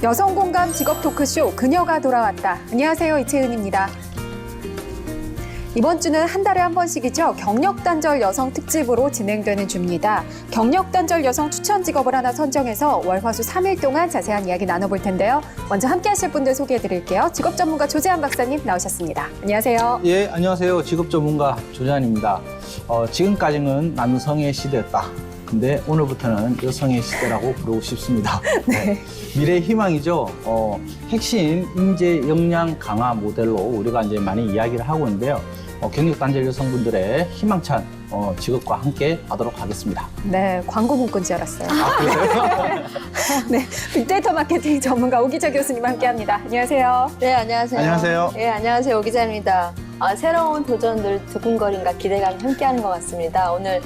여성 공감 직업 토크쇼 그녀가 돌아왔다. 안녕하세요, 이채은입니다. 이번 주는 한 달에 한 번씩이죠. 경력단절 여성 특집으로 진행되는 주입니다. 경력단절 여성 추천 직업을 하나 선정해서 월, 화, 수 3일 동안 자세한 이야기 나눠볼 텐데요. 먼저 함께 하실 분들 소개해드릴게요. 직업 전문가 조재한 박사님 나오셨습니다. 안녕하세요. 예, 안녕하세요. 직업 전문가 조재한입니다. 지금까지는 남성의 시대였다. 근데 오늘부터는 여성의 시대라고 부르고 싶습니다. 네. 미래의 희망이죠. 핵심 인재 역량 강화 모델로 우리가 이제 많이 이야기를 하고 있는데요. 경력단절 여성분들의 희망찬 직업과 함께 하도록 하겠습니다. 네, 광고 문구인 줄 알았어요. 아, 그래요? 네, 빅데이터 마케팅 전문가 오기자 교수님 함께합니다. 안녕하세요. 네, 안녕하세요. 안녕하세요. 네, 안녕하세요. 오기자입니다. 새로운 도전들 두근거림과 기대감이 함께하는 것 같습니다. 오늘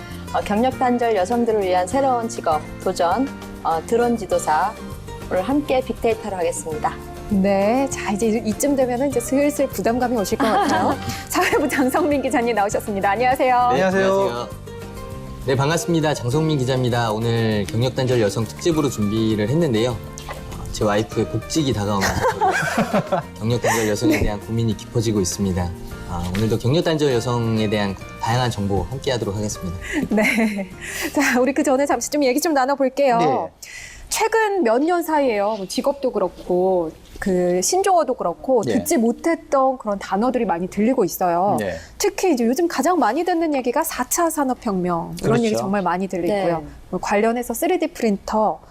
경력단절 여성들을 위한 새로운 직업 도전 드론 지도사를 함께 빅데이터로 하겠습니다. 네, 자 이제 이쯤 되면은 이제 슬슬 부담감이 오실 것 같아요. 사회부 장성민 기자님 나오셨습니다. 안녕하세요. 안녕하세요. 네, 반갑습니다. 장성민 기자입니다. 오늘 경력단절 여성 특집으로 준비를 했는데요. 제 와이프의 복직이 다가오면서 경력단절 여성에 대한 고민이 깊어지고 있습니다. 오늘도 경력단절 여성에 대한 다양한 정보 함께하도록 하겠습니다. 네, 자 우리 그 전에 잠시 좀 얘기 좀 나눠볼게요. 네. 최근 몇 년 사이에요. 뭐 직업도 그렇고 그 신조어도 그렇고 네. 듣지 못했던 그런 단어들이 많이 들리고 있어요. 네. 특히 이제 요즘 가장 많이 듣는 얘기가 4차 산업혁명 이런 그렇죠. 얘기 정말 많이 들리고요. 네. 뭐 관련해서 3D 프린터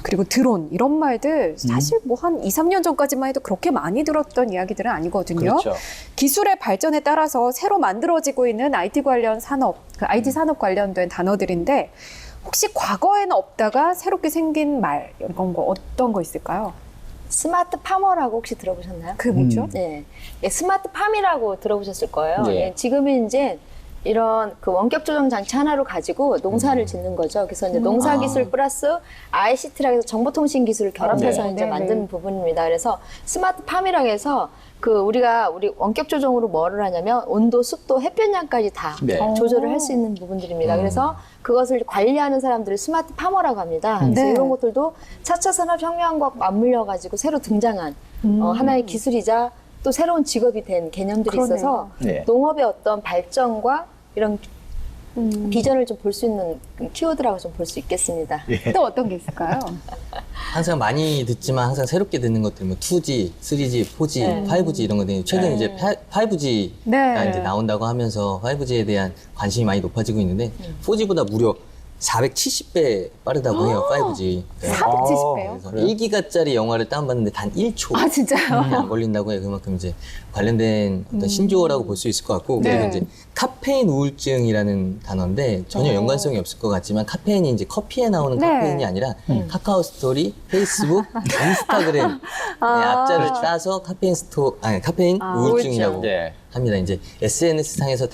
그리고 드론 이런 말들 사실 뭐 한 2, 3년 전까지만 해도 그렇게 많이 들었던 이야기들은 아니거든요. 그렇죠. 기술의 발전에 따라서 새로 만들어지고 있는 IT 관련 산업, 그 IT 산업 관련된 단어들인데 혹시 과거에는 없다가 새롭게 생긴 말 이런 거 어떤 거 있을까요? 스마트 파머라고 혹시 들어보셨나요? 그게 뭐죠? 네, 스마트 팜이라고 들어보셨을 거예요. 네. 예, 지금은 이제 이런 그 원격 조정 장치 하나로 가지고 농사를 짓는 거죠. 그래서 이제 농사 기술 플러스 ICT라고 해서 정보통신 기술을 결합해서 네. 이제 네, 만드는 네. 부분입니다. 그래서 스마트 팜이라고 해서 우리 원격 조정으로 뭐를 하냐면 온도, 습도, 햇볕량까지 다 네. 조절을 할 수 있는 부분들입니다. 그래서 그것을 관리하는 사람들을 스마트 파머라고 합니다. 그래서 네. 이런 것들도 4차 산업혁명과 맞물려 가지고 새로 등장한 하나의 기술이자 또 새로운 직업이 된 개념들이 그러네요. 있어서 네. 농업의 어떤 발전과 이런 비전을 좀 볼 수 있는 키워드라고 좀 볼 수 있겠습니다. 예. 또 어떤 게 있을까요? 항상 많이 듣지만 항상 새롭게 듣는 것들, 뭐 2G, 3G, 4G, 네. 5G 이런 것들이 최근 이제 5G가 네. 이제 나온다고 하면서 5G에 대한 관심이 많이 높아지고 있는데 4G보다 무려 470배 빠르다고 해요, 5G. 네. 470배요? 그래서 1기가짜리 영화를 다운받는데 단 1초. 아, 진짜요? 안 걸린다고 해요. 그만큼 이제 관련된 어떤 신조어라고 볼 수 있을 것 같고, 네. 그리고 이제 카페인 우울증이라는 단어인데 전혀 연관성이 없을 것 같지만 카페인이 이제 커피에 나오는 네. 카페인이 아니라 카카오 스토리, 페이스북, 인스타그램 네, 앞자를 따서 카페인 우울증이라고 우울증. 네. 합니다. 이제 SNS 상에서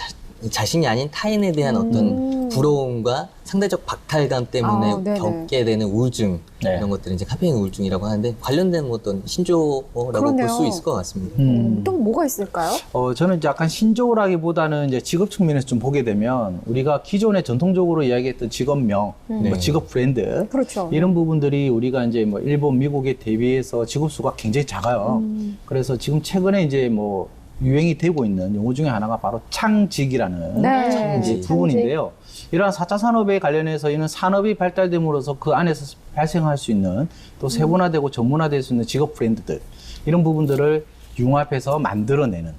자신이 아닌 타인에 대한 어떤 부러움과 상대적 박탈감 때문에 네네. 겪게 되는 우울증 네. 이런 것들을 이제 카페인 우울증이라고 하는데 관련된 어떤 신조어라고 그러네요. 볼 수 있을 것 같습니다. 또 뭐가 있을까요? 저는 이제 약간 신조어라기보다는 이제 직업 측면에서 좀 보게 되면 우리가 기존에 전통적으로 이야기했던 직업명, 뭐 네. 직업 브랜드 그렇죠. 이런 부분들이 우리가 이제 뭐 일본, 미국에 대비해서 직업 수가 굉장히 작아요. 그래서 지금 최근에 이제 뭐 유행이 되고 있는 용어 중에 하나가 바로 창직이라는 네. 이제 부분인데요. 이러한 4차 산업에 관련해서 이런 산업이 발달됨으로써 그 안에서 발생할 수 있는 또 세분화되고 전문화될 수 있는 직업 브랜드들 이런 부분들을 융합해서 만들어내는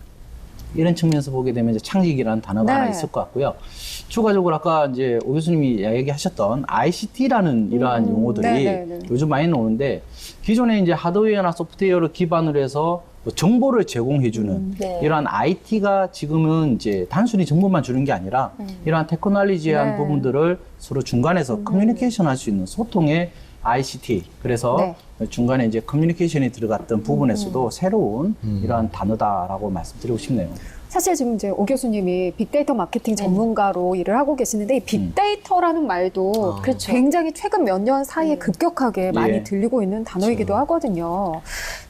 이런 측면에서 보게 되면 이제 창직이라는 단어가 네. 하나 있을 것 같고요. 추가적으로 아까 이제 오 교수님이 얘기하셨던 ICT라는 이러한 용어들이 네네네. 요즘 많이 나오는데 기존에 이제 하드웨어나 소프트웨어를 기반으로 해서 정보를 제공해주는 네. 이러한 IT가 지금은 이제 단순히 정보만 주는 게 아니라 이러한 테크놀로지한 네. 부분들을 서로 중간에서 커뮤니케이션 할 수 있는 소통의 ICT. 그래서 중간에 이제 커뮤니케이션이 들어갔던 부분에서도 새로운 이러한 단어다라고 말씀드리고 싶네요. 사실 지금 이제 오 교수님이 빅데이터 마케팅 전문가로 일을 하고 계시는데 이 빅데이터라는 말도 그렇죠. 굉장히 최근 몇 년 사이에 급격하게 많이 예. 들리고 있는 단어이기도 하거든요.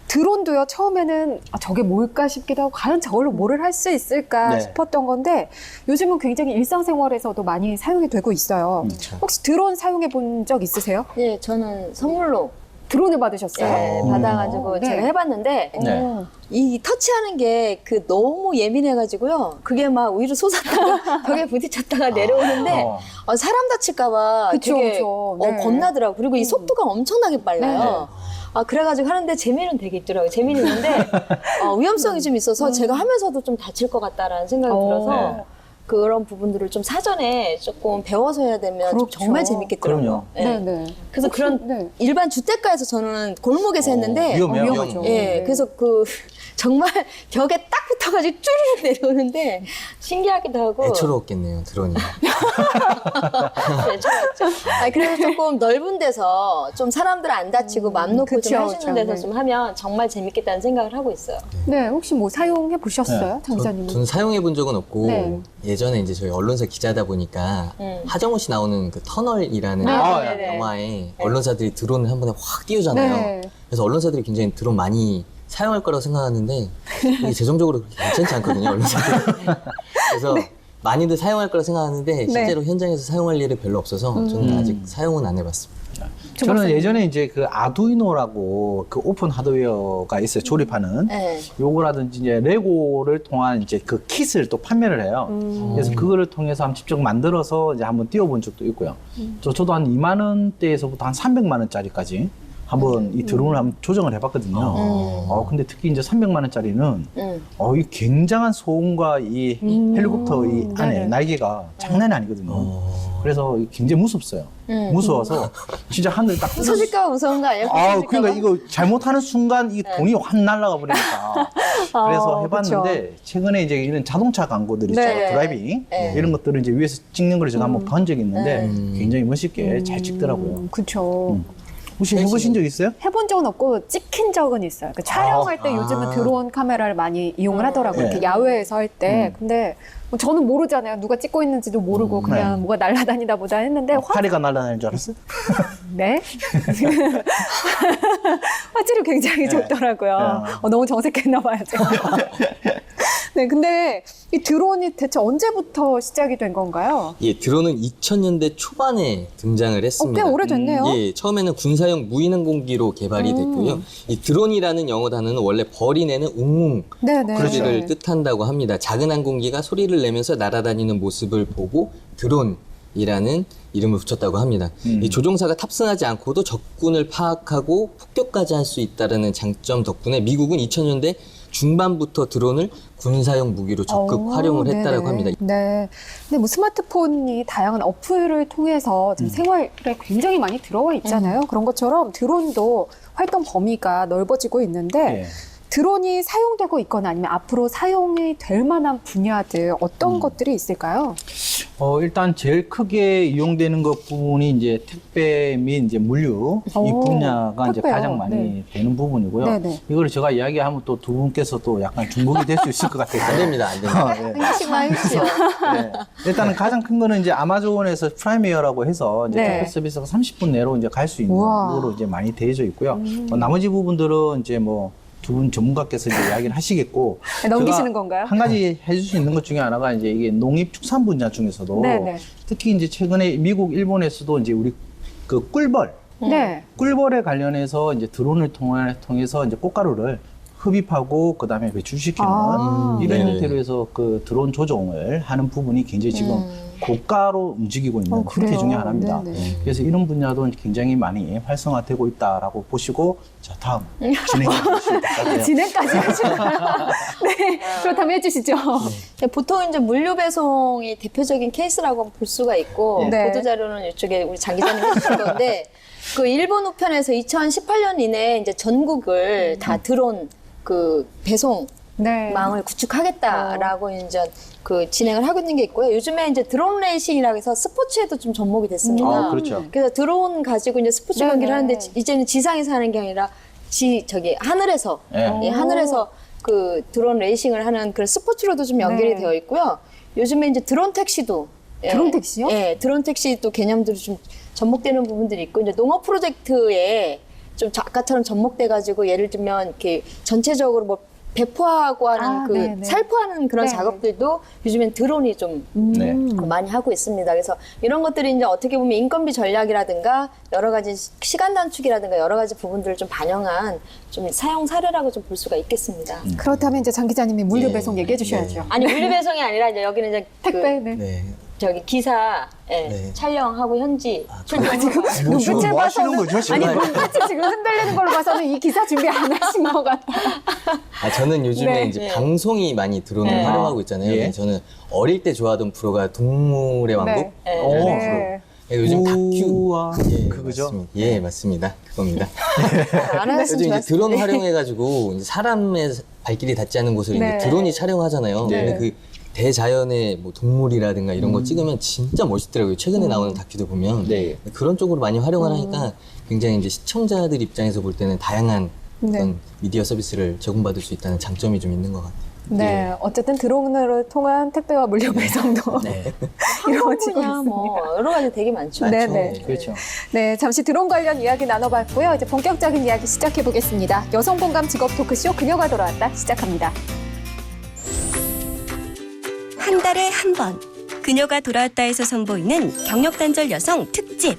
드론도요, 처음에는 저게 뭘까 싶기도 하고 과연 저걸로 뭐를 할 수 있을까 네. 싶었던 건데 요즘은 굉장히 일상생활에서도 많이 사용이 되고 있어요. 그렇죠. 혹시 드론 사용해 본 적 있으세요? 예, 저는 선물로 드론을 받으셨어요? 네, 받아가지고 네. 제가 해봤는데 네. 이 터치하는 게 그 너무 예민해가지고요. 그게 막 위로 솟았다가 벽에 부딪혔다가 내려오는데 사람 다칠까봐 그쵸, 되게 그쵸. 네. 겁나더라고. 그리고 이 속도가 엄청나게 빨라요. 그래가지고 하는데 재미는 되게 있더라고요. 재미는 있는데 위험성이 좀 있어서 제가 하면서도 좀 다칠 것 같다라는 생각이 들어서 네. 그런 부분들을 좀 사전에 조금 배워서 해야 되면 좀 그렇죠. 정말 재밌겠더라고요. 그럼요. 네. 네. 그래서 그런 네. 일반 주택가에서 저는 골목에서 했는데 위험해요. 위험하죠. 예, 네. 그래서 그 정말 벽에 딱 붙어가지고 쭈르륵 내려오는데 신기하기도 하고. 애처로웠겠네요, 드론이. 애처롭죠. 그래서 조금 넓은 데서 좀 사람들 안 다치고 맘 놓고 그쵸, 좀 할 수 그쵸. 있는 데서 네. 좀 하면 정말 재밌겠다는 생각을 하고 있어요. 네, 혹시 뭐 사용해 보셨어요, 장 기자님은? 저는 사용해 본 적은 없고 네. 예전에 이제 저희 언론사 기자다 보니까 하정우 씨 나오는 그 터널이라는 네, 네, 네. 영화에 언론사들이 드론을 한 번에 확 띄우잖아요. 네. 그래서 언론사들이 굉장히 드론 많이 사용할 거라고 생각하는데 이게 재정적으로 그렇게 괜찮지 않거든요, 언론사들이. 그래서 많이들 사용할 거라고 생각하는데 실제로 현장에서 사용할 일이 별로 없어서 저는 아직 사용은 안 해봤습니다. 저는 예전에 이제 그 아두이노라고 그 오픈 하드웨어가 있어요. 조립하는. 네. 요거라든지 이제 레고를 통한 이제 그 킷을 또 판매를 해요. 그래서 그거를 통해서 한번 직접 만들어서 이제 한번 띄워본 적도 있고요. 저도 한 2만 원대에서부터 한 300만 원짜리까지 한번 이 드론을 한번 조정을 해봤거든요. 근데 특히 이제 300만 원짜리는 이 굉장한 소음과 이 헬리콥터 이 안에 네네. 날개가 장난이 아니거든요. 그래서 굉장히 무섭어요. 무서워서 진짜 하늘 딱 부서질까 무서운 거 아니에요? 그러니까 이거 잘못하는 순간 이 돈이 확 날아가 버리니까. 그래서 해봤는데 그쵸. 최근에 이제 이런 자동차 광고들 있죠. 네. 드라이빙 네. 이런 것들을 이제 위에서 찍는 걸 제가 한번 본 적이 있는데 굉장히 멋있게 잘 찍더라고요. 그렇죠. 혹시 해보신 적 있어요? 해본 적은 없고 찍힌 적은 있어요. 그 촬영할 때 요즘은 드론 카메라를 많이 이용을 하더라고요. 네. 이렇게 야외에서 할 때. 근데 뭐 저는 모르잖아요. 누가 찍고 있는지도 모르고 그냥 네. 뭐가 날아다니다 보다 했는데 파리가 날아다니는 줄 알았어요? 네. 화질이 굉장히 좋더라고요. 너무 정색했나 봐요, 제가. 네, 근데 이 드론이 대체 언제부터 시작이 된 건가요? 예, 드론은 2000년대 초반에 등장을 했습니다. 꽤 오래됐네요. 예, 처음에는 군사용 무인항공기로 개발이 됐고요. 이 드론이라는 영어 단어는 원래 벌이 내는 웅웅 네네. 소리를 뜻한다고 합니다. 작은 항공기가 소리를 내면서 날아다니는 모습을 보고 드론이라는 이름을 붙였다고 합니다. 이 조종사가 탑승하지 않고도 적군을 파악하고 폭격까지 할 수 있다는 장점 덕분에 미국은 2000년대 중반부터 드론을 군사용 무기로 적극 활용을 했다라고 네네. 합니다. 네. 근데 뭐 스마트폰이 다양한 어플을 통해서 지금 생활에 굉장히 많이 들어와 있잖아요. 그런 것처럼 드론도 활동 범위가 넓어지고 있는데 예. 드론이 사용되고 있거나 아니면 앞으로 사용이 될 만한 분야들 어떤 것들이 있을까요? 일단 제일 크게 이용되는 것 부분이 이제 택배 및 이제 물류 이 오, 분야가 이제 택배요. 가장 많이 네. 되는 부분이고요. 네네. 이걸 제가 이야기하면 또 두 분께서 또 약간 중복이 될 수 있을 것 같아요. 안 됩니다, 안 됩니다. 네. 한 개씩만 해주시오. 네. 일단은 가장 큰 거는 이제 아마존에서 프라임웨어라고 해서 이제 네. 택배 서비스가 30분 내로 이제 갈 수 있는 우와. 거로 이제 많이 되어져 있고요. 나머지 부분들은 이제 뭐 두 분 전문가께서 이제 이야기를 하시겠고 넘기시는 제가 건가요? 한 가지 해줄 수 있는 것 중에 하나가 이제 이게 농립축산 분야 중에서도 네네. 특히 이제 최근에 미국, 일본에서도 이제 우리 그 꿀벌 네. 꿀벌에 관련해서 이제 드론을 통해서 이제 꽃가루를 흡입하고 그다음에 배출시키는 이런 네. 형태로 해서 그 드론 조종을 하는 부분이 굉장히 지금 고가로 움직이고 있는 형태 그래요? 중에 하나입니다. 네네. 그래서 이런 분야도 굉장히 많이 활성화되고 있다라고 보시고 자 다음 진행해 주시면 될 것 같아요. 진행까지 하시나요? 네. 그렇다면 해주시죠. 보통 이제 물류 배송이 대표적인 케이스라고 볼 수가 있고 네. 보도 자료는 이쪽에 우리 장 기자님 해주신 건데 그 일본 우편에서 2018년 이내에 이제 전국을 다 드론 그 배송 네. 망을 구축하겠다라고 이제 그 진행을 하고 있는 게 있고요. 요즘에 이제 드론 레이싱이라고 해서 스포츠에도 좀 접목이 됐습니다. 그렇죠. 그래서 드론 가지고 이제 스포츠 네네. 경기를 하는데 이제는 지상에서 하는 게 아니라 저기 하늘에서 네. 예, 하늘에서 그 드론 레이싱을 하는 그런 스포츠로도 좀 연결이 네. 되어 있고요. 요즘에 이제 드론 택시도 드론 택시요? 예, 드론 택시도 개념들이 좀 접목되는 부분들이 있고 이제 농업 프로젝트에 좀 아까처럼 접목돼 가지고 예를 들면 이렇게 전체적으로 뭐 배포하고 하는 아, 그 네네. 살포하는 그런 네. 작업들도 요즘엔 드론이 좀 네. 많이 하고 있습니다. 그래서 이런 것들이 이제 어떻게 보면 인건비 전략이라든가 여러 가지 시간 단축이라든가 여러 가지 부분들을 좀 반영한 좀 사용 사례라고 좀 볼 수가 있겠습니다. 그렇다면 이제 장 기자님이 물류 예, 배송 얘기해 예. 주셔야죠. 아니 물류 배송이 아니라 이제 여기는 이제 택배. 네. 네. 저기 기사 네. 촬영하고 현지 눈빛을 뭐 하시는 봐서는 거죠, 지금? 아니 눈빛이 지금 흔들리는 걸로 봐서는 이 기사 준비 안 하신 것 같아요. 저는 요즘에 네. 이제 네. 방송이 많이 드론을 네. 활용하고 있잖아요. 예. 근데 저는 어릴 때 좋아하던 프로가 동물의 왕국. 네. 오. 라는 네. 프로. 요즘 다큐. 우와, 예, 그거죠? 맞습니다. 예, 맞습니다. 그겁니다. 안 하셨으면 요즘 이제 좋았을 드론 텐데. 활용해가지고 이제 사람의 발길이 닿지 않는 곳을 네. 이제 드론이 촬영하잖아요. 네. 근데 그 대자연의 뭐 동물이라든가 이런 거 찍으면 진짜 멋있더라고요. 최근에 나오는 다큐도 보면 네. 그런 쪽으로 많이 활용을 하니까 굉장히 이제 시청자들 입장에서 볼 때는 다양한 네. 어떤 미디어 서비스를 제공받을 수 있다는 장점이 좀 있는 것 같아요. 네, 어쨌든 드론으로 통한 택배와 물류 배송도 네. 이루어지고 항공분야 뭐 있습니다. 여러 가지 되게 많죠. 네, 많죠? 네. 그렇죠. 네, 잠시 드론 관련 이야기 나눠봤고요. 이제 본격적인 이야기 시작해 보겠습니다. 여성 공감 직업 토크쇼 그녀가 돌아왔다 시작합니다. 한 달에 한 번 그녀가 돌아왔다에서 선보이는 경력단절 여성 특집.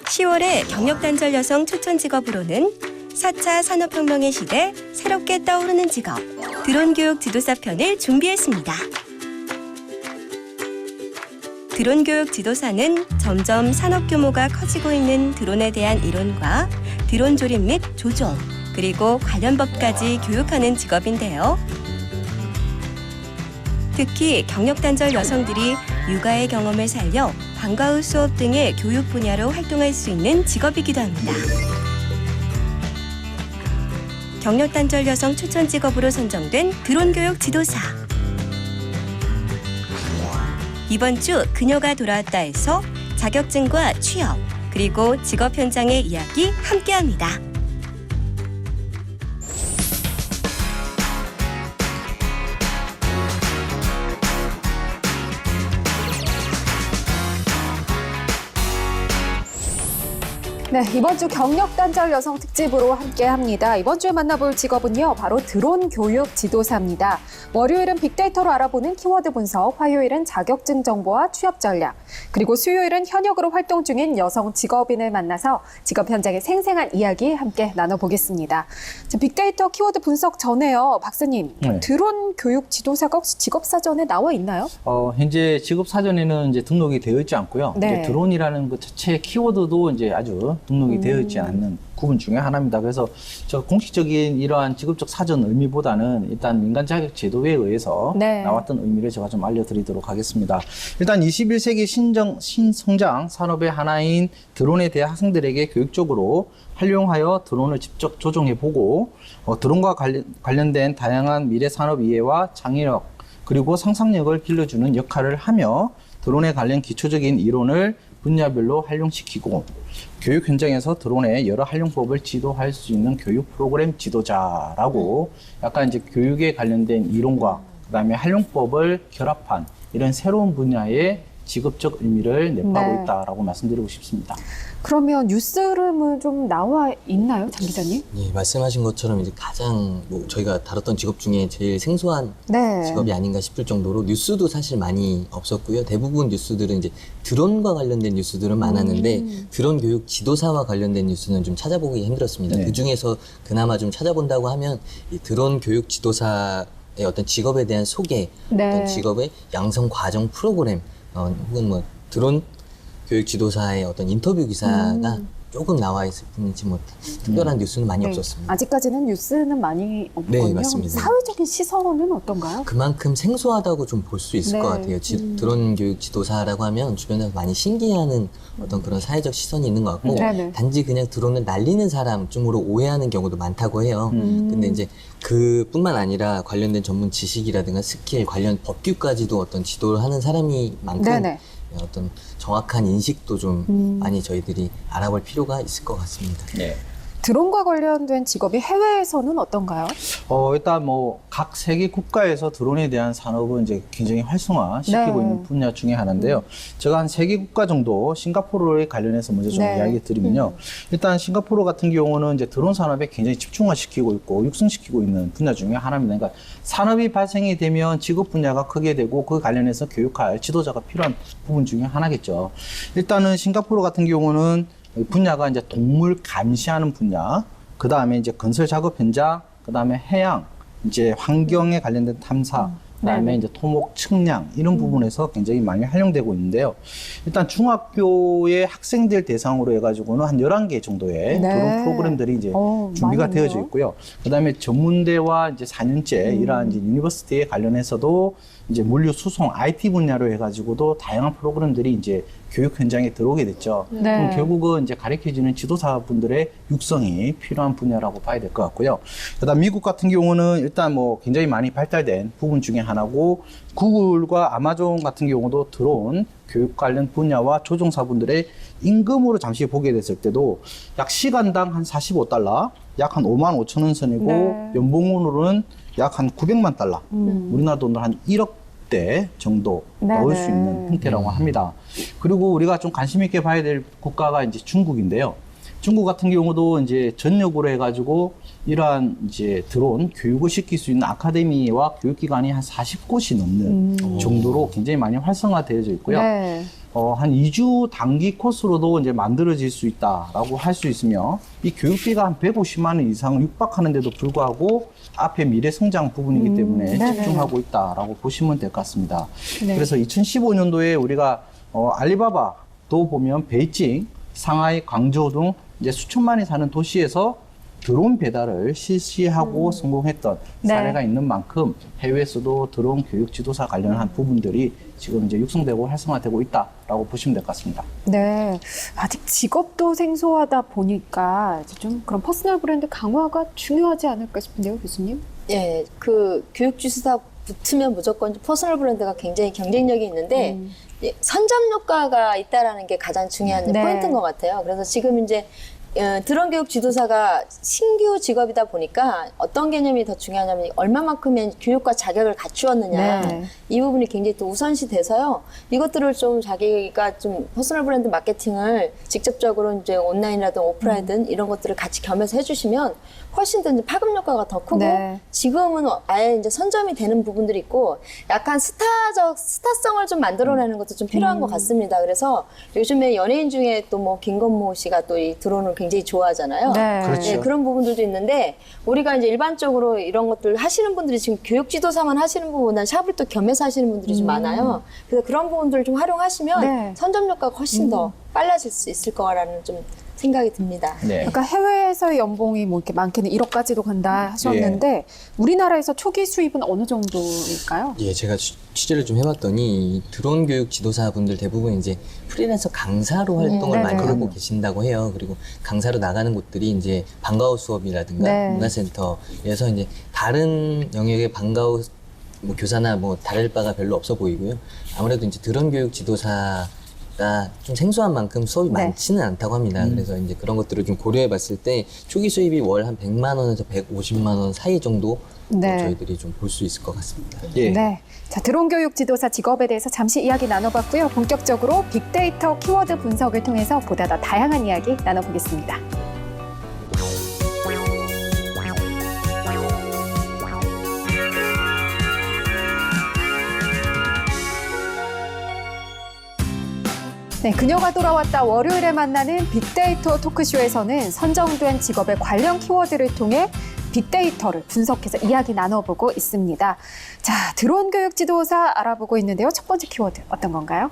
10월의 경력단절 여성 추천 직업으로는 4차 산업혁명의 시대 새롭게 떠오르는 직업 드론 교육 지도사 편을 준비했습니다. 드론 교육 지도사는 점점 산업 규모가 커지고 있는 드론에 대한 이론과 드론 조립 및 조종, 그리고 관련 법까지 교육하는 직업인데요. 특히 경력단절 여성들이 육아의 경험을 살려 방과 후 수업 등의 교육 분야로 활동할 수 있는 직업이기도 합니다. 경력단절 여성 추천 직업으로 선정된 드론 교육 지도사. 이번 주 그녀가 돌아왔다에서 자격증과 취업, 그리고 직업 현장의 이야기 함께합니다. 네, 이번 주 경력단절 여성 특집으로 함께합니다. 이번 주에 만나볼 직업은요, 바로 드론 교육 지도사입니다. 월요일은 빅데이터로 알아보는 키워드 분석, 화요일은 자격증 정보와 취업 전략, 그리고 수요일은 현역으로 활동 중인 여성 직업인을 만나서 직업 현장의 생생한 이야기 함께 나눠보겠습니다. 자, 빅데이터 키워드 분석 전에요, 박사님, 네. 드론 교육 지도사가 혹시 직업사전에 나와 있나요? 현재 직업 사전에는 이제 등록이 되어 있지 않고요. 네. 이제 드론이라는 그 자체의 키워드도 이제 아주 등록이 되어 있지 않는 부분 중에 하나입니다. 그래서 저 공식적인 이러한 직업적 사전 의미보다는 일단 민간 자격 제도에 의해서 네. 나왔던 의미를 제가 좀 알려드리도록 하겠습니다. 일단 21세기 신성장 산업의 하나인 드론에 대해 학생들에게 교육적으로 활용하여 드론을 직접 조종해보고 드론과 관련된 다양한 미래 산업 이해와 창의력 그리고 상상력을 길러주는 역할을 하며 드론에 관련 기초적인 이론을 분야별로 활용시키고 교육 현장에서 드론의 여러 활용법을 지도할 수 있는 교육 프로그램 지도자라고 약간 이제 교육에 관련된 이론과 그다음에 활용법을 결합한 이런 새로운 분야의 직업적 의미를 내포하고 네. 있다라고 말씀드리고 싶습니다. 그러면 뉴스룸은 좀 나와 있나요, 장 기자님? 예, 말씀하신 것처럼 이제 가장 뭐 저희가 다뤘던 직업 중에 제일 생소한 네. 직업이 아닌가 싶을 정도로 뉴스도 사실 많이 없었고요. 대부분 뉴스들은 이제 드론과 관련된 뉴스들은 많았는데 드론 교육 지도사와 관련된 뉴스는 좀 찾아보기 힘들었습니다. 네. 그 중에서 그나마 좀 찾아본다고 하면 이 드론 교육 지도사의 어떤 직업에 대한 소개, 네. 어떤 직업의 양성 과정 프로그램, 혹은 뭐 드론 교육 지도사의 어떤 인터뷰 기사가 조금 나와 있을 뿐이지 뭐 특별한 뉴스는 많이 네. 없었습니다. 아직까지는 뉴스는 많이 없거든요. 네, 맞습니다. 사회적인 시선은 어떤가요? 그만큼 생소하다고 좀 볼 수 있을 네. 것 같아요. 드론 교육 지도사라고 하면 주변에서 많이 신기해하는 어떤 그런 사회적 시선이 있는 것 같고 네네. 단지 그냥 드론을 날리는 사람쯤으로 오해하는 경우도 많다고 해요. 근데 이제 그뿐만 아니라 관련된 전문 지식이라든가 스킬, 관련 법규까지도 어떤 지도를 하는 사람이 만큼 네네. 어떤 정확한 인식도 좀 많이 저희들이 알아볼 필요가 있을 것 같습니다. 네. 드론과 관련된 직업이 해외에서는 어떤가요? 일단 뭐 각 세계 국가에서 드론에 대한 산업은 이제 굉장히 활성화시키고 네. 있는 분야 중에 하나인데요. 제가 한 3개 국가 정도 싱가포르에 관련해서 먼저 좀 네. 이야기 드리면요. 일단 싱가포르 같은 경우는 이제 드론 산업에 굉장히 집중화시키고 있고 육성시키고 있는 분야 중에 하나입니다. 그러니까 산업이 발생이 되면 직업 분야가 크게 되고 그 관련해서 교육할 지도자가 필요한 부분 중에 하나겠죠. 일단은 싱가포르 같은 경우는 분야가 이제 동물 감시하는 분야, 그 다음에 이제 건설 작업 현장, 그 다음에 해양, 이제 환경에 관련된 탐사, 그다음에 네네. 이제 토목 측량 이런 부분에서 굉장히 많이 활용되고 있는데요. 일단 중학교의 학생들 대상으로 해가지고는 한 11개 정도의 네. 드론 프로그램들이 이제 준비가 많이 되어져 있네요. 있고요. 그다음에 전문대와 이제 4년제 이러한 이제 유니버시티에 관련해서도 이제 물류 수송 IT 분야로 해가지고도 다양한 프로그램들이 이제 교육 현장에 들어오게 됐죠. 네. 그럼 결국은 이제 가르쳐지는 지도사분들의 육성이 필요한 분야라고 봐야 될 것 같고요. 그다음 미국 같은 경우는 일단 뭐 굉장히 많이 발달된 부분 중에 하나고 구글과 아마존 같은 경우도 드론 교육 관련 분야와 조종사분들의 임금으로 잠시 보게 됐을 때도 약 시간당 한 45달러, 약 한 5만 5천 원 선이고 네. 연봉으로는 약 한 900만 달러, 우리나라 돈으로 한 1억대 정도 네네. 넣을 수 있는 형태라고 합니다. 그리고 우리가 좀 관심 있게 봐야 될 국가가 이제 중국인데요. 중국 같은 경우도 이제 전역으로 해가지고 이러한 이제 드론 교육을 시킬 수 있는 아카데미와 교육기관이 한 40곳이 넘는 정도로 굉장히 많이 활성화되어져 있고요. 네. 한 2주 단기 코스로도 이제 만들어질 수 있다라고 할 수 있으며 이 교육비가 한 150만 원 이상을 육박하는데도 불구하고 앞에 미래 성장 부분이기 때문에 네네. 집중하고 있다라고 보시면 될 것 같습니다. 네. 그래서 2015년도에 우리가 알리바바도 보면 베이징, 상하이, 광저우 등 이제 수천만이 사는 도시에서 드론 배달을 실시하고 성공했던 네. 사례가 있는 만큼 해외에서도 드론 교육 지도사 관련한 부분들이 지금 이제 육성되고 활성화되고 있다라고 보시면 될 것 같습니다. 네. 아직 직업도 생소하다 보니까 이제 좀 그런 퍼스널 브랜드 강화가 중요하지 않을까 싶은데요, 교수님? 예, 그 교육지도사 붙으면 무조건 퍼스널 브랜드가 굉장히 경쟁력이 있는데 예, 선점 효과가 있다라는 게 가장 중요한 네. 포인트인 것 같아요. 그래서 지금 이제 드론 교육 지도사가 신규 직업이다 보니까 어떤 개념이 더 중요하냐면 얼마만큼의 교육과 자격을 갖추었느냐 네. 이 부분이 굉장히 또 우선시 돼서요. 이것들을 좀 자기가 좀 퍼스널 브랜드 마케팅을 직접적으로 이제 온라인이라든 오프라인이든 이런 것들을 같이 겸해서 해주시면 훨씬 더 이제 파급 효과가 더 크고 네. 지금은 아예 이제 선점이 되는 부분들이 있고 약간 스타성을 좀 만들어내는 것도 좀 필요한 것 같습니다. 그래서 요즘에 연예인 중에 또 뭐 김건모 씨가 또 이 드론을 굉장히 좋아하잖아요. 네. 그렇죠. 예, 그런 부분들도 있는데 우리가 이제 일반적으로 이런 것들 하시는 분들이 지금 교육 지도사만 하시는 분보다 샵을 또 겸해서 하시는 분들이 좀 많아요. 그래서 그런 부분들을 좀 활용하시면 네. 선점 효과가 훨씬 더 빨라질 수 있을 거라는 좀 생각이 듭니다. 네. 아까 해외에서의 연봉이 뭐 이렇게 많게는 1억까지도 간다 하셨는데 우리나라에서 초기 수입은 어느 정도일까요? 예, 제가 취재를 좀 해봤더니 드론 교육 지도사분들 대부분 이제 프리랜서 강사로 활동을 네네. 많이 하고 계신다고 해요. 그리고 강사로 나가는 곳들이 이제 방과후 수업이라든가 네. 문화센터에서 이제 다른 영역의 방과후 뭐 교사나 뭐 다를 바가 별로 없어 보이고요. 아무래도 이제 드론 교육 지도사가 좀 생소한 만큼 수업이 네. 많지는 않다고 합니다. 그래서 이제 그런 것들을 좀 고려해 봤을 때 초기 수입이 월 한 100만 원에서 150만 원 사이 정도 네. 저희들이 좀 볼 수 있을 것 같습니다. 예. 네. 자, 드론 교육 지도사 직업에 대해서 잠시 이야기 나눠봤고요. 본격적으로 빅데이터 키워드 분석을 통해서 보다 더 다양한 이야기 나눠보겠습니다. 네, 그녀가 돌아왔다 월요일에 만나는 빅데이터 토크쇼에서는 선정된 직업의 관련 키워드를 통해 빅데이터를 분석해서 이야기 나눠보고 있습니다. 자, 드론 교육 지도사 알아보고 있는데요. 첫 번째 키워드 어떤 건가요?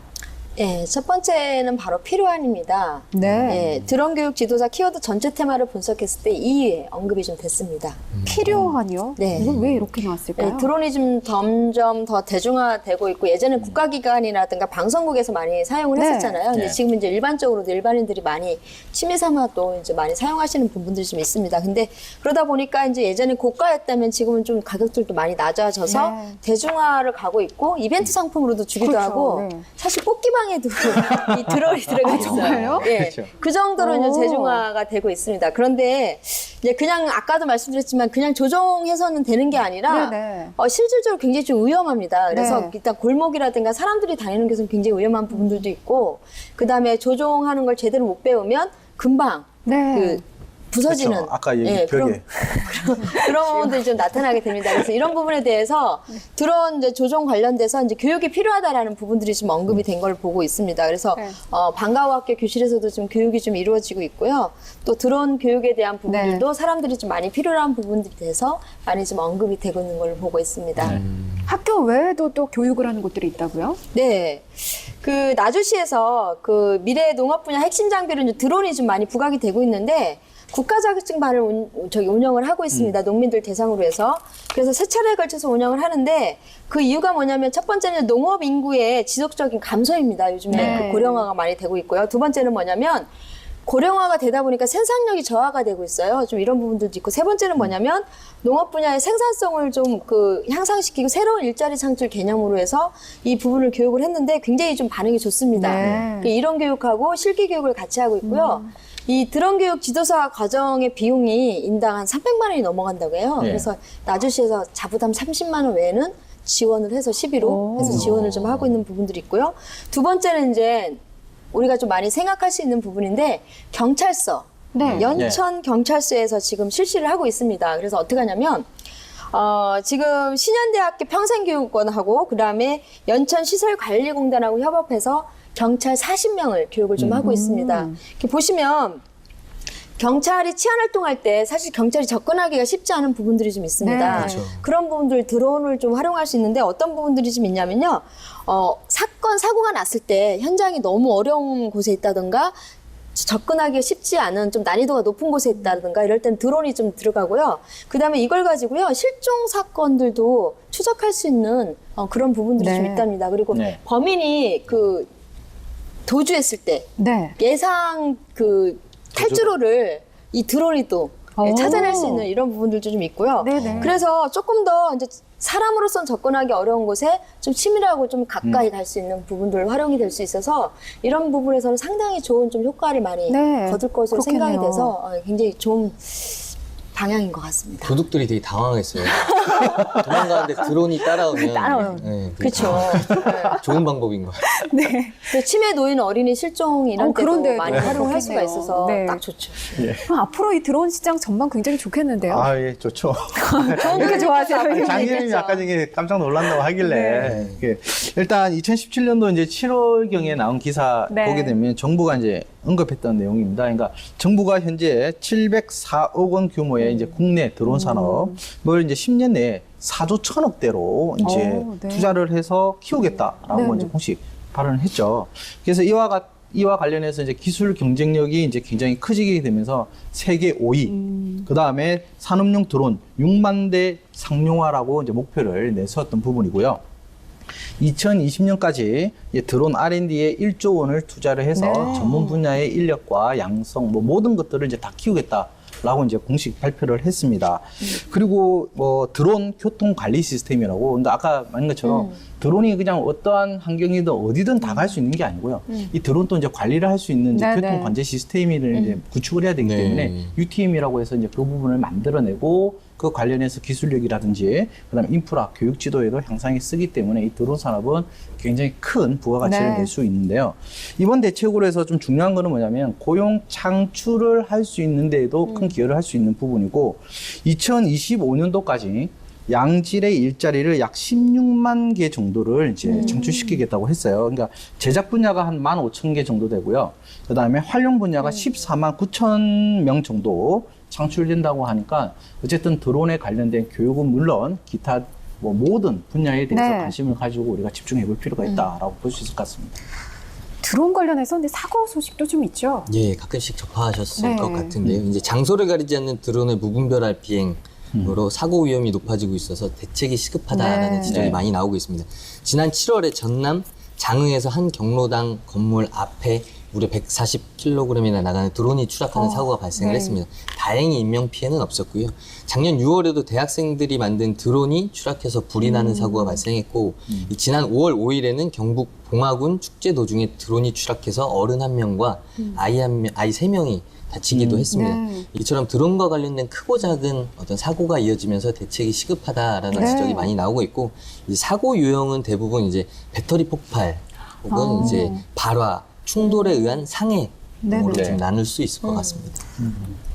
예, 첫 번째는 바로 필요한입니다. 네. 예, 드론 교육 지도사 키워드 전체 테마를 분석했을 때 2위에 언급이 좀 됐습니다. 필요한요? 네. 이건 왜 이렇게 나왔을까요? 예, 드론이 좀 점점 더 대중화되고 있고 예전에 국가기관이라든가 방송국에서 많이 사용을 네. 했었잖아요. 근데 네. 지금 이제 일반적으로도 일반인들이 많이 취미 삼아도 이제 많이 사용하시는 부분들이 좀 있습니다. 근데 그러다 보니까 이제 예전에 고가였다면 지금은 좀 가격들도 많이 낮아져서 네. 대중화를 가고 있고 이벤트 상품으로도 주기도 그렇죠. 하고 네. 사실 뽑기만 천장에도 이 드론이 들어가 있어요. 정말요? 예. 그렇죠. 그 정도로 이제 오. 대중화가 되고 있습니다. 그런데 이제 그냥 아까도 말씀드렸지만 그냥 조종해서는 되는 게 아니라 네네. 실질적으로 굉장히 좀 위험합니다. 그래서 네. 일단 골목이라든가 사람들이 다니는 곳은 굉장히 위험한 부분들도 있고, 그 다음에 조종하는 걸 제대로 못 배우면 금방 네. 그 부서지는 그렇죠. 아까 얘기 예, 벽에. 그런 부분들이 좀 나타나게 됩니다. 그래서 이런 부분에 대해서 드론 이제 조종 관련돼서 이제 교육이 필요하다라는 부분들이 좀 언급이 된 걸 보고 있습니다. 그래서 네. 방과후학교 교실에서도 좀 교육이 좀 이루어지고 있고요. 또 드론 교육에 대한 부분들도 사람들이 좀 많이 필요한 부분들이 돼서 많이 좀 언급이 되고 있는 걸 보고 있습니다. 학교 외에도 또 교육을 하는 곳들이 있다고요? 네. 그 나주시에서 그 미래 농업 분야 핵심 장비로 이제 드론이 좀 많이 부각이 되고 있는데 국가 자격증반을 운영을 하고 있습니다. 농민들 대상으로 해서. 그래서 세 차례에 걸쳐서 운영을 하는데 그 이유가 뭐냐면 첫 번째는 농업 인구의 지속적인 감소입니다. 요즘에 네. 그 고령화가 많이 되고 있고요. 두 번째는 뭐냐면 고령화가 되다 보니까 생산력이 저하가 되고 있어요. 좀 이런 부분들도 있고. 세 번째는 뭐냐면 농업 분야의 생산성을 좀 그 향상시키고 새로운 일자리 창출 개념으로 해서 이 부분을 교육을 했는데 굉장히 좀 반응이 좋습니다. 네. 그 이론 교육하고 실기 교육을 같이 하고 있고요. 이 드론 교육 지도사 과정의 비용이 인당 한 300만 원이 넘어간다고 해요. 네. 그래서 나주시에서 자부담 30만 원 외에는 지원을 해서 시비로 오. 해서 지원을 좀 하고 있는 부분들이 있고요. 두 번째는 이제 우리가 좀 많이 생각할 수 있는 부분인데 경찰서, 네. 연천 경찰서에서 지금 실시를 하고 있습니다. 그래서 어떻게 하냐면 지금 신현대학교 평생교육원하고 그다음에 연천시설관리공단하고 협업해서 경찰 40명을 교육을 좀 하고 있습니다. 이렇게 보시면 경찰이 치안활동할 때 사실 경찰이 접근하기가 쉽지 않은 부분들이 좀 있습니다. 네. 그렇죠. 그런 부분들 드론을 좀 활용할 수 있는데 어떤 부분들이 좀 있냐면요. 사고가 났을 때 현장이 너무 어려운 곳에 있다던가 접근하기가 쉽지 않은 좀 난이도가 높은 곳에 있다든가 이럴 땐 드론이 좀 들어가고요. 그다음에 이걸 가지고요. 실종 사건들도 추적할 수 있는 그런 부분들이 네. 좀 있답니다. 그리고 네. 범인이 그 도주했을 때 네. 예상 그 탈주로를 이 드론이 또 오. 찾아낼 수 있는 이런 부분들도 좀 있고요. 네네. 그래서 조금 더 이제 사람으로선 접근하기 어려운 곳에 좀 치밀하고 좀 가까이 갈 수 있는 부분들 활용이 될 수 있어서 이런 부분에서는 상당히 좋은 좀 효과를 많이 네, 거둘 것으로 그렇겠네요. 생각이 돼서 굉장히 좋은 방향인 것 같습니다. 도둑들이 되게 당황했어요. 도망가는데 드론이 따라오면. 따라와요. 네, 그게 그렇죠. 좋은 방법인 것 같아요. 네. 또 치매 노인 어린이 실종 이런 때도 그런데도 많이 활용할 수가 그렇겠네요. 있어서 네. 딱 좋죠. 그럼 앞으로 이 드론 시장 전망 굉장히 좋겠는데요. 아, 예, 좋죠. 그렇게 좋아하세요? 장님이 아까 전에 깜짝 놀란다고 하길래 이게 일단 2017년도 이제 7월경에 나온 기사 네. 보게 되면 정부가 이제 언급했던 내용입니다. 그러니까 정부가 현재 704억 원 규모의 이제 국내 드론 산업을 이제 10년 내에 4조 1,000억대로 이제 네. 투자를 해서 키우겠다라고 네, 이제 네. 공식 발언을 했죠. 그래서 이와 관련해서 이제 기술 경쟁력이 이제 굉장히 커지게 되면서 세계 5위, 그 다음에 산업용 드론 6만 대 상용화라고 이제 목표를 내세웠던 부분이고요. 2020년까지 드론 R&D에 1조 원을 투자를 해서 네. 전문 분야의 인력과 양성, 뭐 모든 것들을 이제 다 키우겠다라고 이제 공식 발표를 했습니다. 그리고 뭐 드론 교통 관리 시스템이라고, 근데 아까 말한 것처럼 드론이 그냥 어떠한 환경이든 어디든 다 갈 수 있는 게 아니고요. 이 드론도 이제 관리를 할 수 있는 이제 네, 교통 네. 관제 시스템을 이제 구축을 해야 되기 네. 때문에 UTM이라고 해서 이제 그 부분을 만들어내고 그 관련해서 기술력이라든지 그다음에 인프라, 교육 지도에도 향상에 쓰기 때문에 이 드론 산업은 굉장히 큰 부가가치를 네. 낼 수 있는데요. 이번 대책으로 해서 좀 중요한 거는 뭐냐면 고용 창출을 할 수 있는 데에도 큰 기여를 할 수 있는 부분이고 2025년도까지 양질의 일자리를 약 16만 개 정도를 이제 창출시키겠다고 했어요. 그러니까 제작 분야가 한 15,000개 정도 되고요. 그 다음에 활용 분야가 14만 9천 명 정도 창출된다고 하니까 어쨌든 드론에 관련된 교육은 물론 기타 뭐 모든 분야에 대해서 네. 관심을 가지고 우리가 집중해 볼 필요가 있다라고 볼 수 있을 것 같습니다. 드론 관련해서 근데 사고 소식도 좀 있죠. 예, 가끔씩 접하셨을 네. 것 같은데요. 이제 장소를 가리지 않는 드론의 무분별할 비행으로 사고 위험이 높아지고 있어서 대책이 시급하다라는 네. 지적이 네. 많이 나오고 있습니다. 지난 7월에 전남 장흥에서 한 경로당 건물 앞에 무려 140kg이나 나가는 드론이 추락하는 사고가 발생을 네. 했습니다. 다행히 인명 피해는 없었고요. 작년 6월에도 대학생들이 만든 드론이 추락해서 불이 나는 사고가 발생했고 이 지난 5월 5일에는 경북 봉화군 축제 도중에 드론이 추락해서 어른 1명과 아이 3명이 다치기도 했습니다. 네. 이처럼 드론과 관련된 크고 작은 어떤 사고가 이어지면서 대책이 시급하다라는 네. 지적이 많이 나오고 있고, 이 사고 유형은 대부분 이제 배터리 폭발 혹은 이제 발화, 충돌에 의한 상해로 네네. 좀 나눌 수 있을 것 같습니다.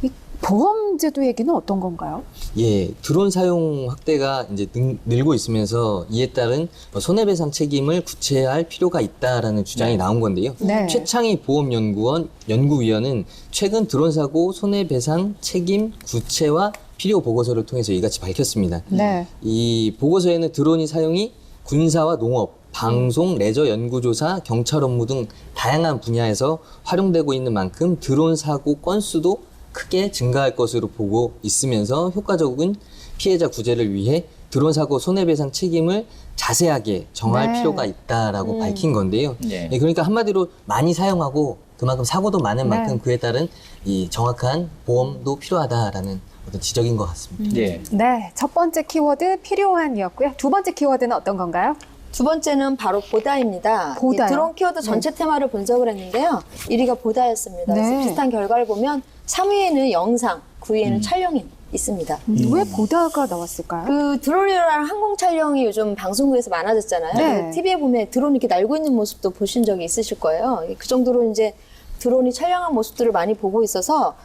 이 보험제도 얘기는 어떤 건가요? 예, 드론 사용 확대가 이제 늘고 있으면서 이에 따른 손해배상 책임을 구체화할 필요가 있다라는 주장이 나온 건데요. 네. 최창희 보험연구원 연구위원은 최근 드론 사고 손해배상 책임 구체화 필요 보고서를 통해서 이같이 밝혔습니다. 네. 이 보고서에는 드론이 사용이 군사와 농업, 방송, 레저, 연구조사, 경찰 업무 등 다양한 분야에서 활용되고 있는 만큼 드론 사고 건수도 크게 증가할 것으로 보고 있으면서 효과적인 피해자 구제를 위해 드론 사고 손해배상 책임을 자세하게 정할 네. 필요가 있다라고 밝힌 건데요. 네. 예, 그러니까 한마디로 많이 사용하고 그만큼 사고도 많은 네. 만큼 그에 따른 이 정확한 보험도 필요하다라는 어떤 지적인 것 같습니다. 예. 네. 첫 번째 키워드 필요한이었고요. 두 번째 키워드는 어떤 건가요? 두 번째는 바로 보다입니다. 보다요? 이 드론 키워드 전체 테마를 분석을 했는데요. 1위가 보다였습니다. 네. 그래서 비슷한 결과를 보면 3위에는 영상, 9위에는 촬영이 있습니다. 왜 보다가 나왔을까요? 그 드론이랑 항공 촬영이 요즘 방송국에서 많아졌잖아요. 네. TV에 보면 드론 이렇게 날고 있는 모습도 보신 적이 있으실 거예요. 그 정도로 이제 드론이 촬영한 모습들을 많이 보고 있어서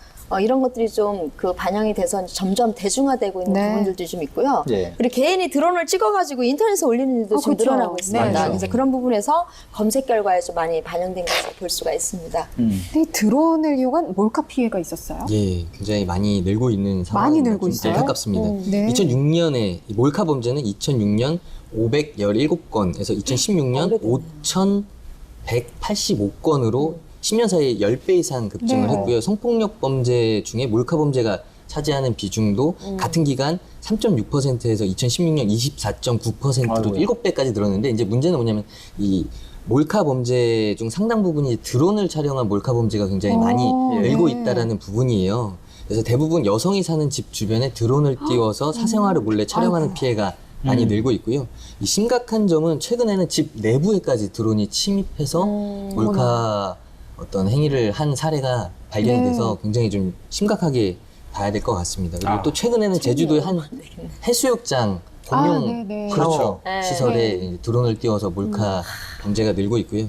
이런 것들이 좀 그 반영이 돼서 점점 대중화되고 있는 네. 부분들도 좀 있고요. 네. 그리고 개인이 드론을 찍어가지고 인터넷에 올리는 일도 지금 그렇죠. 늘어나고 있습니다. 네. 맞아요. 그래서 그런 부분에서 검색 결과에 좀 많이 반영된 것을 볼 수가 있습니다. 근데 이 드론을 이용한 몰카 피해가 있었어요? 예, 굉장히 많이 늘고 있는 상황이 많이 늘고 있어요? 안타깝습니다. 네. 2006년에 몰카 범죄는 2006년 517건에서 2016년 오래됐네요. 5,185건으로 10년 사이에 10배 이상 급증을 네. 했고요. 성폭력 범죄 중에 몰카 범죄가 차지하는 비중도 같은 기간 3.6%에서 2016년 24.9%로 아이고야. 7배까지 늘었는데, 이제 문제는 뭐냐면 이 몰카 범죄 중 상당 부분이 드론을 촬영한 몰카 범죄가 굉장히 많이 늘고 네. 있다라는 부분이에요. 그래서 대부분 여성이 사는 집 주변에 드론을 띄워서 사생활을 몰래 촬영하는 아이고. 피해가 많이 늘고 있고요. 이 심각한 점은 최근에는 집 내부에까지 드론이 침입해서 몰카 어떤 행위를 한 사례가 발견이 네. 돼서 굉장히 좀 심각하게 봐야 될 것 같습니다. 그리고 아. 또 최근에는 제주도의 한 해수욕장 공용 네네. 샤워 그렇죠. 네. 시설에 이제 드론을 띄워서 몰카 범죄가 늘고 있고요.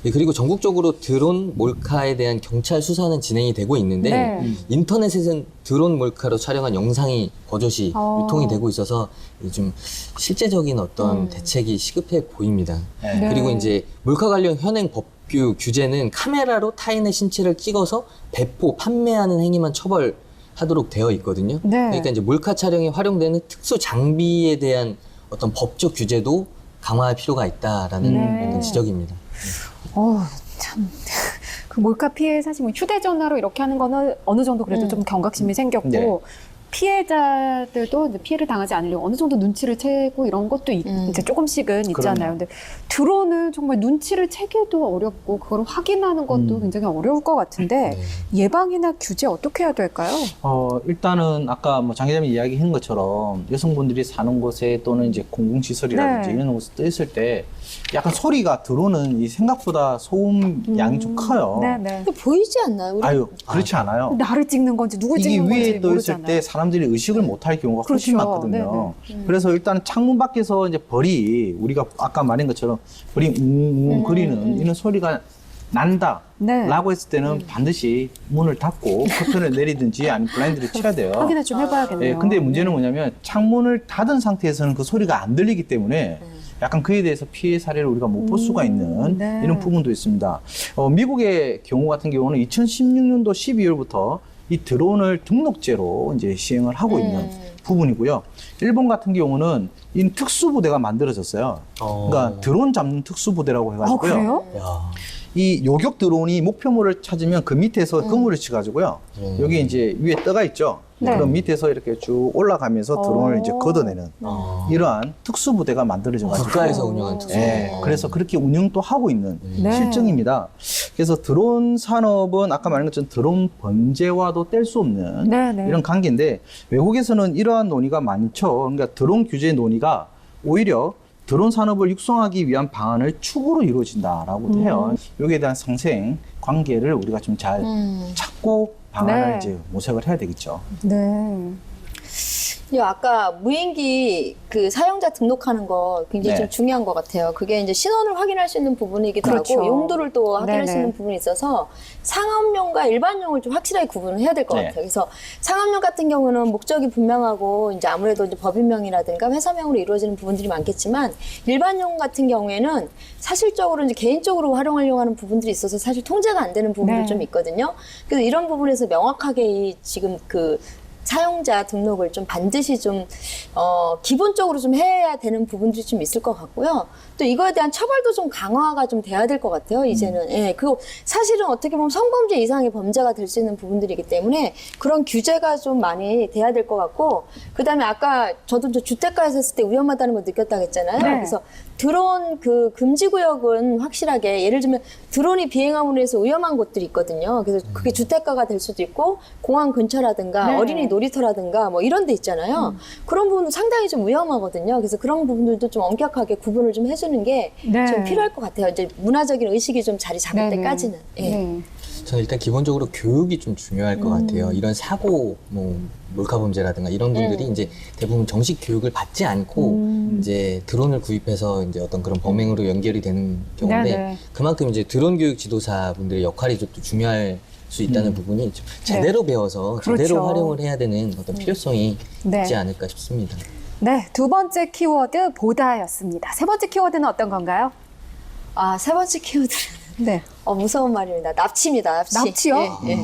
예, 그리고 전국적으로 드론 몰카에 대한 경찰 수사는 진행이 되고 있는데 네. 인터넷에서는 드론 몰카로 촬영한 영상이 버젓이 유통이 되고 있어서 좀 실제적인 어떤 대책이 시급해 보입니다. 네. 그리고 이제 몰카 관련 현행 법규 규제는 카메라로 타인의 신체를 찍어서 배포, 판매하는 행위만 처벌하도록 되어 있거든요. 네. 그러니까 이제 몰카 촬영에 활용되는 특수 장비에 대한 어떤 법적 규제도 강화할 필요가 있다라는 네. 어떤 지적입니다. 참. 그 몰카 피해 사실 뭐 휴대전화로 이렇게 하는 거는 어느 정도 그래도 좀 경각심이 생겼고 네. 피해자들도 이제 피해를 당하지 않으려고 어느 정도 눈치를 채고 이런 것도 이제 조금씩은 있잖아요. 그럼요. 근데 드론은 정말 눈치를 채기도 어렵고 그걸 확인하는 것도 굉장히 어려울 것 같은데 예방이나 규제 어떻게 해야 될까요? 일단은 아까 뭐 장 기자님이 이야기한 것처럼 여성분들이 사는 곳에 또는 이제 공공시설이라든지 네. 이런 곳에 떠 있을 때 약간 소리가 드론은 이 생각보다 소음 양이 좀 커요. 네네. 근데 보이지 않나요? 우리? 아유, 그렇지 않아요. 나를 찍는 건지 누굴 이게 찍는 건지 위에 떠 있을 모르잖아요. 때 사람들이 의식을 못할 경우가 훨씬 그렇죠. 많거든요. 그래서 일단 창문 밖에서 이제 벌이 우리가 아까 말한 것처럼 벌이 웅웅 거리는 이런 소리가 난다. 네. 라고 했을 때는 반드시 문을 닫고 커튼을 내리든지 아니면 블라인드를 쳐야 돼요. 확인을 좀 해봐야겠네요. 예, 근데 문제는 뭐냐면 창문을 닫은 상태에서는 그 소리가 안 들리기 때문에 약간 그에 대해서 피해 사례를 우리가 못 볼 수가 있는 네. 이런 부분도 있습니다. 미국의 경우 같은 경우는 2016년도 12월부터 이 드론을 등록제로 이제 시행을 하고 있는 부분이고요. 일본 같은 경우는 이 특수부대가 만들어졌어요. 그러니까 드론 잡는 특수부대라고 해가지고요. 그래요? 야. 이 요격 드론이 목표물을 찾으면 그 밑에서 그물을 치가지고요. 여기 이제 위에 떠가 있죠. 네. 그럼 밑에서 이렇게 쭉 올라가면서 드론을 이제 걷어내는 이러한 특수부대가 만들어져가지고 국가에서 운영한 특수. 예, 그래서 그렇게 운영도 하고 있는 네. 실정입니다. 그래서 드론 산업은 아까 말한 것처럼 드론 범죄와도 뗄 수 없는 네네. 이런 관계인데 외국에서는 이러한 논의가 많죠. 그러니까 드론 규제 논의가 오히려 드론 산업을 육성하기 위한 방안을 축으로 이루어진다라고 해요. 여기에 대한 상생 관계를 우리가 좀 잘 찾고 방안을 네. 이제 모색을 해야 되겠죠. 네. 아까 무인기 그 사용자 등록하는 거 굉장히 네. 좀 중요한 것 같아요. 그게 이제 신원을 확인할 수 있는 부분이기도 그렇죠. 하고 용도를 또 확인할 수 네네. 있는 부분이 있어서 상업용과 일반용을 좀 확실하게 구분을 해야 될 것 네. 같아요. 그래서 상업용 같은 경우는 목적이 분명하고 이제 아무래도 이제 법인명이라든가 회사명으로 이루어지는 부분들이 많겠지만 일반용 같은 경우에는 사실적으로 이제 개인적으로 활용하려고 하는 부분들이 있어서 사실 통제가 안 되는 부분도 네. 좀 있거든요. 그래서 이런 부분에서 명확하게 이 지금 그 사용자 등록을 좀 반드시 좀 기본적으로 좀 해야 되는 부분들이 좀 있을 것 같고요. 또 이거에 대한 처벌도 좀 강화가 좀 돼야 될 것 같아요. 이제는 예, 그 사실은 어떻게 보면 성범죄 이상의 범죄가 될 수 있는 부분들이기 때문에 그런 규제가 좀 많이 돼야 될 것 같고, 그다음에 아까 저도 저 주택가에서 했을 때 위험하다는 걸 느꼈다고 했잖아요. 네. 그래서 드론 그 금지 구역은 확실하게 예를 들면 드론이 비행함으로 해서 위험한 곳들이 있거든요. 그래서 그게 주택가가 될 수도 있고 공항 근처라든가 네. 어린이 놀이터라든가 뭐 이런 데 있잖아요. 그런 부분은 상당히 좀 위험하거든요. 그래서 그런 부분들도 좀 엄격하게 구분을 좀 해주는 게 좀 네. 필요할 것 같아요. 이제 문화적인 의식이 좀 자리 잡을 네네. 때까지는. 예. 네. 저는 일단 기본적으로 교육이 좀 중요할 것 같아요. 이런 사고, 뭐 몰카범죄라든가 이런 분들이 이제 대부분 정식 교육을 받지 않고 이제 드론을 구입해서 이제 어떤 그런 범행으로 연결이 되는 경우인데 네네. 그만큼 이제 드론 교육 지도사 분들의 역할이 좀 또 중요할 수 있다는 부분이 좀 제대로 배워서 그렇죠. 제대로 활용을 해야 되는 어떤 필요성이 네. 있지 않을까 싶습니다. 네, 두 번째 키워드 보다였습니다. 세 번째 키워드는 어떤 건가요? 아, 세 번째 키워드는 네. 무서운 말입니다. 납치입니다. 납치. 납치요? 예, 예.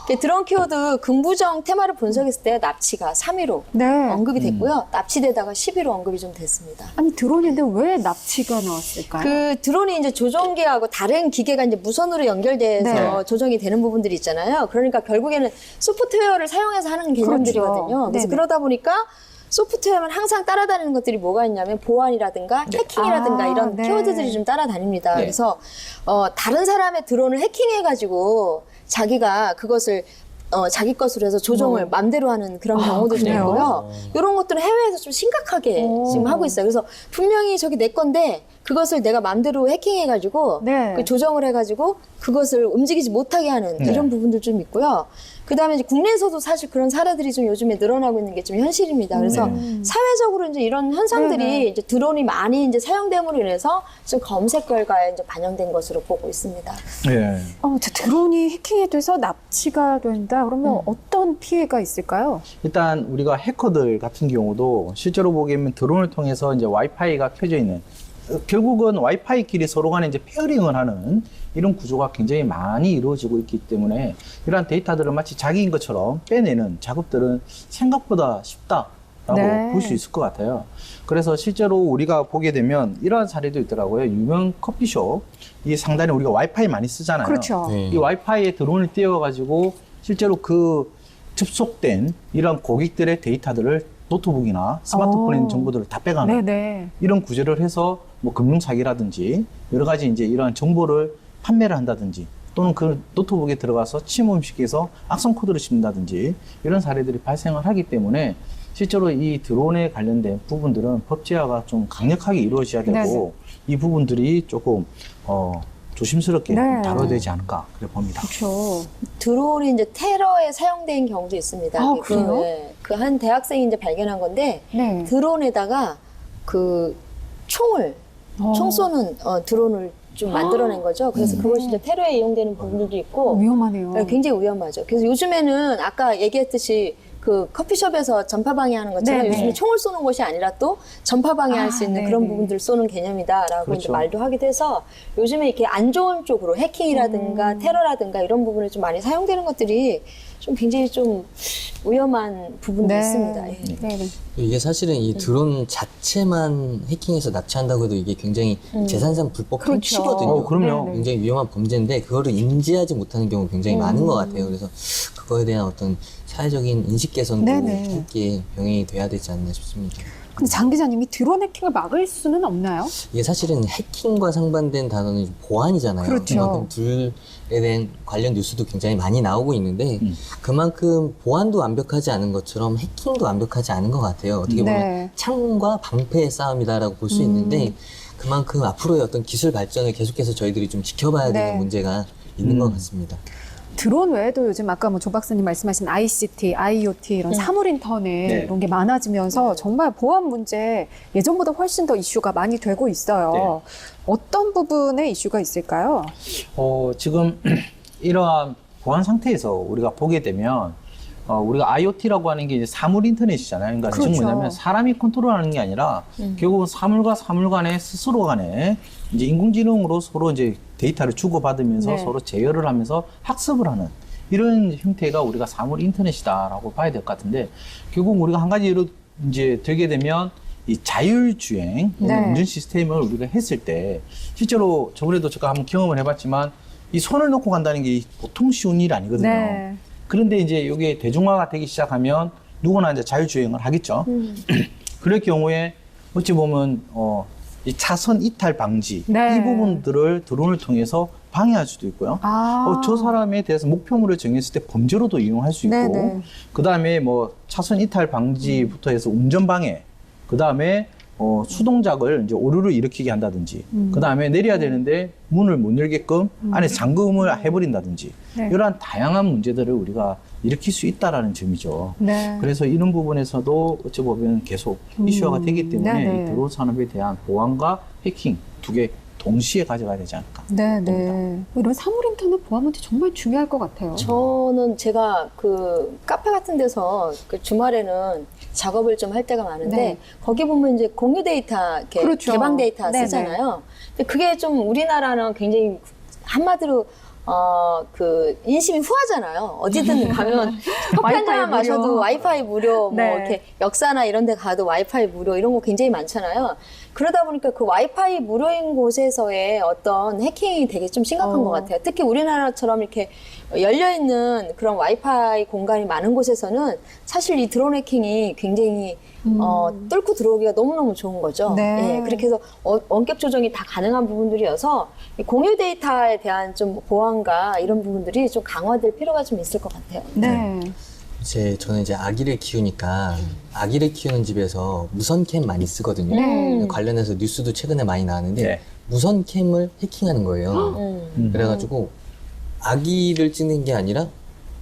그 드론 키워드 긍부정 테마를 분석했을 때 납치가 3위로 네. 언급이 됐고요. 납치되다가 10위로 언급이 좀 됐습니다. 아니 드론인데 왜 납치가 나왔을까요? 그 드론이 이제 조종기하고 다른 기계가 이제 무선으로 연결돼서 네. 조정이 되는 부분들이 있잖아요. 그러니까 결국에는 소프트웨어를 사용해서 하는 개념들이거든요. 그렇죠. 그래서 네네. 그러다 보니까 소프트웨어만 항상 따라다니는 것들이 뭐가 있냐면 보안이라든가 해킹이라든가 아, 이런 네. 키워드들이 좀 따라다닙니다. 네. 그래서 다른 사람의 드론을 해킹해가지고 자기가 그것을 자기 것으로 해서 조종을 맘대로 하는 그런 경우도 좀 그래요? 있고요. 이런 것들은 해외에서 좀 심각하게 오. 지금 하고 있어요. 그래서 분명히 저기 내 건데 그것을 내가 맘대로 해킹해가지고 네. 그 조정을 해가지고 그것을 움직이지 못하게 하는 네. 이런 부분들 좀 있고요. 그다음에 이제 국내에서도 사실 그런 사례들이 좀 요즘에 늘어나고 있는 게 좀 현실입니다. 그래서 사회적으로 이제 이런 현상들이 네네. 이제 드론이 많이 이제 사용됨으로 인해서 좀 검색 결과에 이제 반영된 것으로 보고 있습니다. 예. 저 드론이 해킹이 돼서 납치가 된다. 그러면 어떤 피해가 있을까요? 일단 우리가 해커들 같은 경우도 실제로 보게 되면 드론을 통해서 이제 와이파이가 켜져 있는 결국은 와이파이끼리 서로 간에 이제 페어링을 하는 이런 구조가 굉장히 많이 이루어지고 있기 때문에 이러한 데이터들을 마치 자기인 것처럼 빼내는 작업들은 생각보다 쉽다라고 네. 볼 수 있을 것 같아요. 그래서 실제로 우리가 보게 되면 이러한 사례도 있더라고요. 유명 커피숍, 이 상단에 우리가 와이파이 많이 쓰잖아요. 그렇죠. 네. 이 와이파이에 드론을 띄워가지고 실제로 그 접속된 이런 고객들의 데이터들을 노트북이나 스마트폰에 있는 정보들을 다 빼가는 네네. 이런 구제를 해서 뭐 금융 사기라든지 여러 가지 이제 이러한 정보를 판매를 한다든지 또는 그 노트북에 들어가서 침범시켜서 악성 코드를 씹는다든지 이런 사례들이 발생을 하기 때문에 실제로 이 드론에 관련된 부분들은 법 제어가 좀 강력하게 이루어져야 되고 네네. 이 부분들이 조금 조심스럽게 네. 다뤄야 되지 않을까 그래 봅니다. 그렇죠. 드론이 이제 테러에 사용된 경우도 있습니다. 아, 그래요? 그 한 대학생이 이제 발견한 건데 네. 드론에다가 그 총을 총 쏘는 드론을 좀 만들어낸 거죠. 그래서 그것이 이제 테러에 이용되는 부분들도 있고 위험하네요. 네, 굉장히 위험하죠. 그래서 요즘에는 아까 얘기했듯이 그 커피숍에서 전파 방해하는 것처럼 네네. 요즘에 총을 쏘는 것이 아니라 또 전파 방해할 수 있는 네네. 그런 부분들을 쏘는 개념이다라고 그렇죠. 이제 말도 하기도 해서 요즘에 이렇게 안 좋은 쪽으로 해킹이라든가 테러라든가 이런 부분에 좀 많이 사용되는 것들이 좀 굉장히 좀 위험한 부분도 있습니다. 예. 네. 이게 사실은 이 드론 자체만 해킹해서 납치한다고 해도 이게 굉장히 재산상 불법 그렇죠. 행치거든요. 그럼요. 네네. 굉장히 위험한 범죄인데 그거를 인지하지 못하는 경우가 굉장히 많은 것 같아요. 그래서 그거에 대한 어떤 사회적인 인식 개선도 네네. 함께 병행이 돼야 되지 않나 싶습니다. 근데 장 기자님이 드론 해킹을 막을 수는 없나요? 이게 사실은 해킹과 상반된 단어는 보안이잖아요. 그렇죠. 그만큼 둘에 대한 관련 뉴스도 굉장히 많이 나오고 있는데 그만큼 보안도 완벽하지 않은 것처럼 해킹도 완벽하지 않은 것 같아요. 어떻게 보면 네. 창과 방패의 싸움이다라고 볼 수 있는데 그만큼 앞으로의 어떤 기술 발전을 계속해서 저희들이 좀 지켜봐야 되는 네. 문제가 있는 것 같습니다. 드론 외에도 요즘 아까 조 박사님 말씀하신 ICT, IoT 이런 사물 인터넷 네. 이런 게 많아지면서 정말 보안 문제 예전보다 훨씬 더 이슈가 많이 되고 있어요. 네. 어떤 부분에 이슈가 있을까요? 지금 이러한 보안 상태에서 우리가 보게 되면 우리가 IoT라고 하는 게 이제 사물 인터넷이잖아요. 그러니까 그렇죠. 지금 뭐냐면 사람이 컨트롤하는 게 아니라 결국은 사물과 사물 간에 스스로 간에 이제 인공지능으로 서로 이제 데이터를 주고받으면서 네. 서로 제어를 하면서 학습을 하는 이런 형태가 우리가 사물 인터넷이다라고 봐야 될 것 같은데 결국 우리가 한 가지 예를 이제 들게 되면 이 자율주행 네. 운전 시스템을 우리가 했을 때 실제로 저번에도 제가 한번 경험을 해봤지만 이 손을 놓고 간다는 게 보통 쉬운 일이 아니거든요. 네. 그런데 이제 이게 대중화가 되기 시작하면 누구나 이제 자율주행을 하겠죠. 그럴 경우에 어찌 보면 이 차선 이탈 방지 네. 이 부분들을 드론을 통해서 방해할 수도 있고요. 저 사람에 대해서 목표물을 정했을 때 범죄로도 이용할 수 있고, 네네. 그 다음에 뭐 차선 이탈 방지부터 해서 운전 방해, 그 다음에 수동작을 이제 오류를 일으키게 한다든지, 그 다음에 내려야 되는데 문을 못 열게끔 안에 잠금을 해버린다든지, 네. 이러한 다양한 문제들을 우리가 일으킬 수 있다라는 점이죠. 네. 그래서 이런 부분에서도 어찌 보면 계속 이슈화가 되기 때문에 네네. 이 드론 산업에 대한 보안과 해킹 두 개 동시에 가져가야 되지 않을까. 네. 이런 사물 인터넷 보안 문제 정말 중요할 것 같아요. 저는 제가 그 카페 같은 데서 그 주말에는 작업을 좀 할 때가 많은데 네. 거기 보면 이제 공유 데이터, 이렇게 그렇죠. 개방 데이터 네네. 쓰잖아요. 근데 그게 좀 우리나라는 굉장히 한마디로 그 인심이 후하잖아요. 어디든 가면 커피 한 잔 마셔도 무료. 와이파이 무료, 뭐 네. 이렇게 역사나 이런 데 가도 와이파이 무료 이런 거 굉장히 많잖아요. 그러다 보니까 그 와이파이 무료인 곳에서의 어떤 해킹이 되게 좀 심각한 것 같아요. 특히 우리나라처럼 이렇게 열려있는 그런 와이파이 공간이 많은 곳에서는 사실 이 드론 해킹이 굉장히 뚫고 들어오기가 너무너무 좋은 거죠. 네. 예, 그렇게 해서 원격 조정이 다 가능한 부분들이어서 이 공유 데이터에 대한 좀 보안과 이런 부분들이 좀 강화될 필요가 좀 있을 것 같아요. 네. 저는 이제 아기를 키우니까 아기를 키우는 집에서 무선캠 많이 쓰거든요. 네. 관련해서 뉴스도 최근에 많이 나왔는데 네. 무선캠을 해킹하는 거예요. 그래가지고 아기를 찍는 게 아니라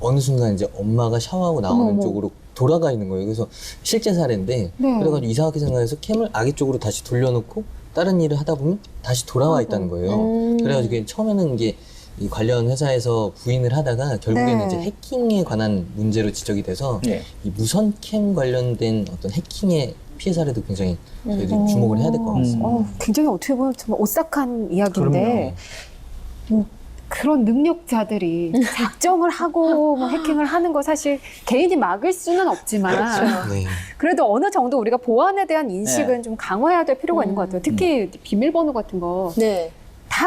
어느 순간 이제 엄마가 샤워하고 나오는 어머머. 쪽으로 돌아가 있는 거예요. 그래서 실제 사례인데 네. 그래가지고 이상하게 생각해서 캠을 아기 쪽으로 다시 돌려놓고 다른 일을 하다 보면 다시 돌아와 있다는 거예요. 그래가지고 이게 처음에는 이게 이 관련 회사에서 부인을 하다가 결국에는 네. 이제 해킹에 관한 문제로 지적이 돼서 네. 이 무선캠 관련된 어떤 해킹의 피해 사례도 굉장히 저희들이 주목을 해야 될 것 같습니다. 굉장히 어떻게 보면 정말 오싹한 이야기인데 그런 능력자들이 작정을 하고 뭐 해킹을 하는 거 사실 개인이 막을 수는 없지만 네. 그래도 어느 정도 우리가 보안에 대한 인식은 네. 좀 강화해야 될 필요가 있는 것 같아요. 특히 비밀번호 같은 거 다 네.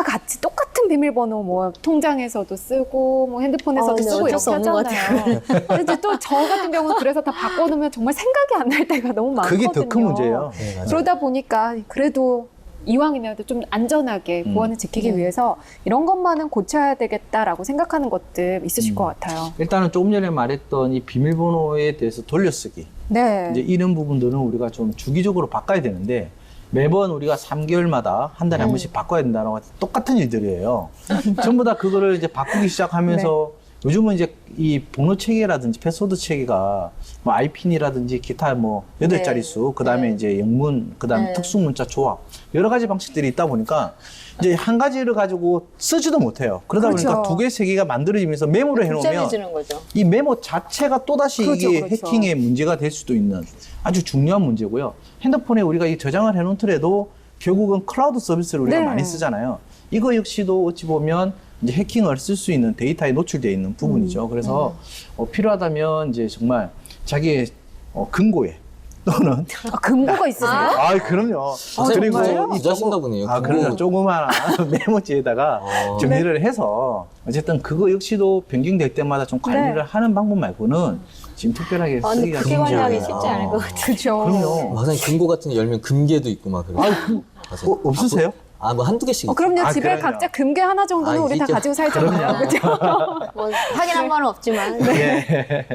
같이 똑같은 비밀번호 뭐 통장에서도 쓰고 뭐 핸드폰에서도 근데 쓰고 어쩔 이렇게 수 없는 것 하잖아요. 근데 또 저 같은 경우는 그래서 다 바꿔놓으면 정말 생각이 안 날 때가 너무 많거든요. 그게 더 큰 문제예요. 네, 맞아요. 그러다 보니까 그래도 이왕이면 좀 안전하게 보안을 지키기 위해서 이런 것만은 고쳐야 되겠다라고 생각하는 것들 있으실 것 같아요. 일단은 조금 전에 말했던 이 비밀번호에 대해서 돌려쓰기. 네. 이제 이런 부분들은 우리가 좀 주기적으로 바꿔야 되는데 매번 우리가 3개월마다 한 달에 한 번씩 바꿔야 된다는 것 똑같은 일들이에요. 전부 다 그거를 이제 바꾸기 시작하면서 요즘은 이제 이 번호 체계라든지 패스워드 체계가 뭐 아이핀이라든지 기타 뭐 8자리 수, 그 다음에 이제 영문, 그 다음에 특수 문자 조합, 여러 가지 방식들이 있다 보니까 이제 한 가지를 가지고 쓰지도 못해요. 그러다 그렇죠. 보니까 2개, 3개가 만들어지면서 메모를 해놓으면 복잡해지는 거죠. 이 메모 자체가 또다시 그렇죠, 이게 그렇죠. 해킹의 문제가 될 수도 있는 아주 중요한 문제고요. 핸드폰에 우리가 이 저장을 해놓더라도 결국은 클라우드 서비스를 우리가 네. 많이 쓰잖아요. 이거 역시도 어찌 보면 이제 해킹을 쓸 수 있는 데이터에 노출되어 있는 부분이죠. 그래서 필요하다면 이제 정말 자기의 금고에 또는 금고가 있으세요? 아, 그럼요. 정말요? 부자신가 보네요. 그러면 조그마한 메모지에다가 정리를 해서 어쨌든 그거 역시도 변경될 때마다 좀 관리를 하는 방법 말고는 지금 특별하게 근데 쓰기가 그게 쉽지 관리하기 않아요. 쉽지 않을 것 같아요. 그렇죠. 그럼요. 막상 금고 같은 거 열면 금괴도 있고 막 그래요. 맞아요. 없으세요? 뭐 한두 개씩. 그럼요. 아, 집에 그럼요. 각자 금괴 하나 정도는 아, 우리 다 있죠. 가지고 살잖아요. 그렇죠? 뭐 확인한 바는 없지만 예.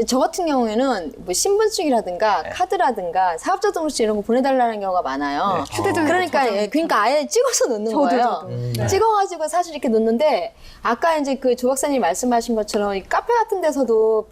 저 같은 경우에는 뭐 신분증이라든가 카드라든가 사업자 등록증 이런 거 보내달라는 경우가 많아요. 휴대전화 그러니까 아예 찍어서 넣는 저도, 거예요. 저도. 찍어가지고 사실 이렇게 놓는데 아까 이제 그 조 박사님 말씀하신 것처럼 이 카페 같은 데서도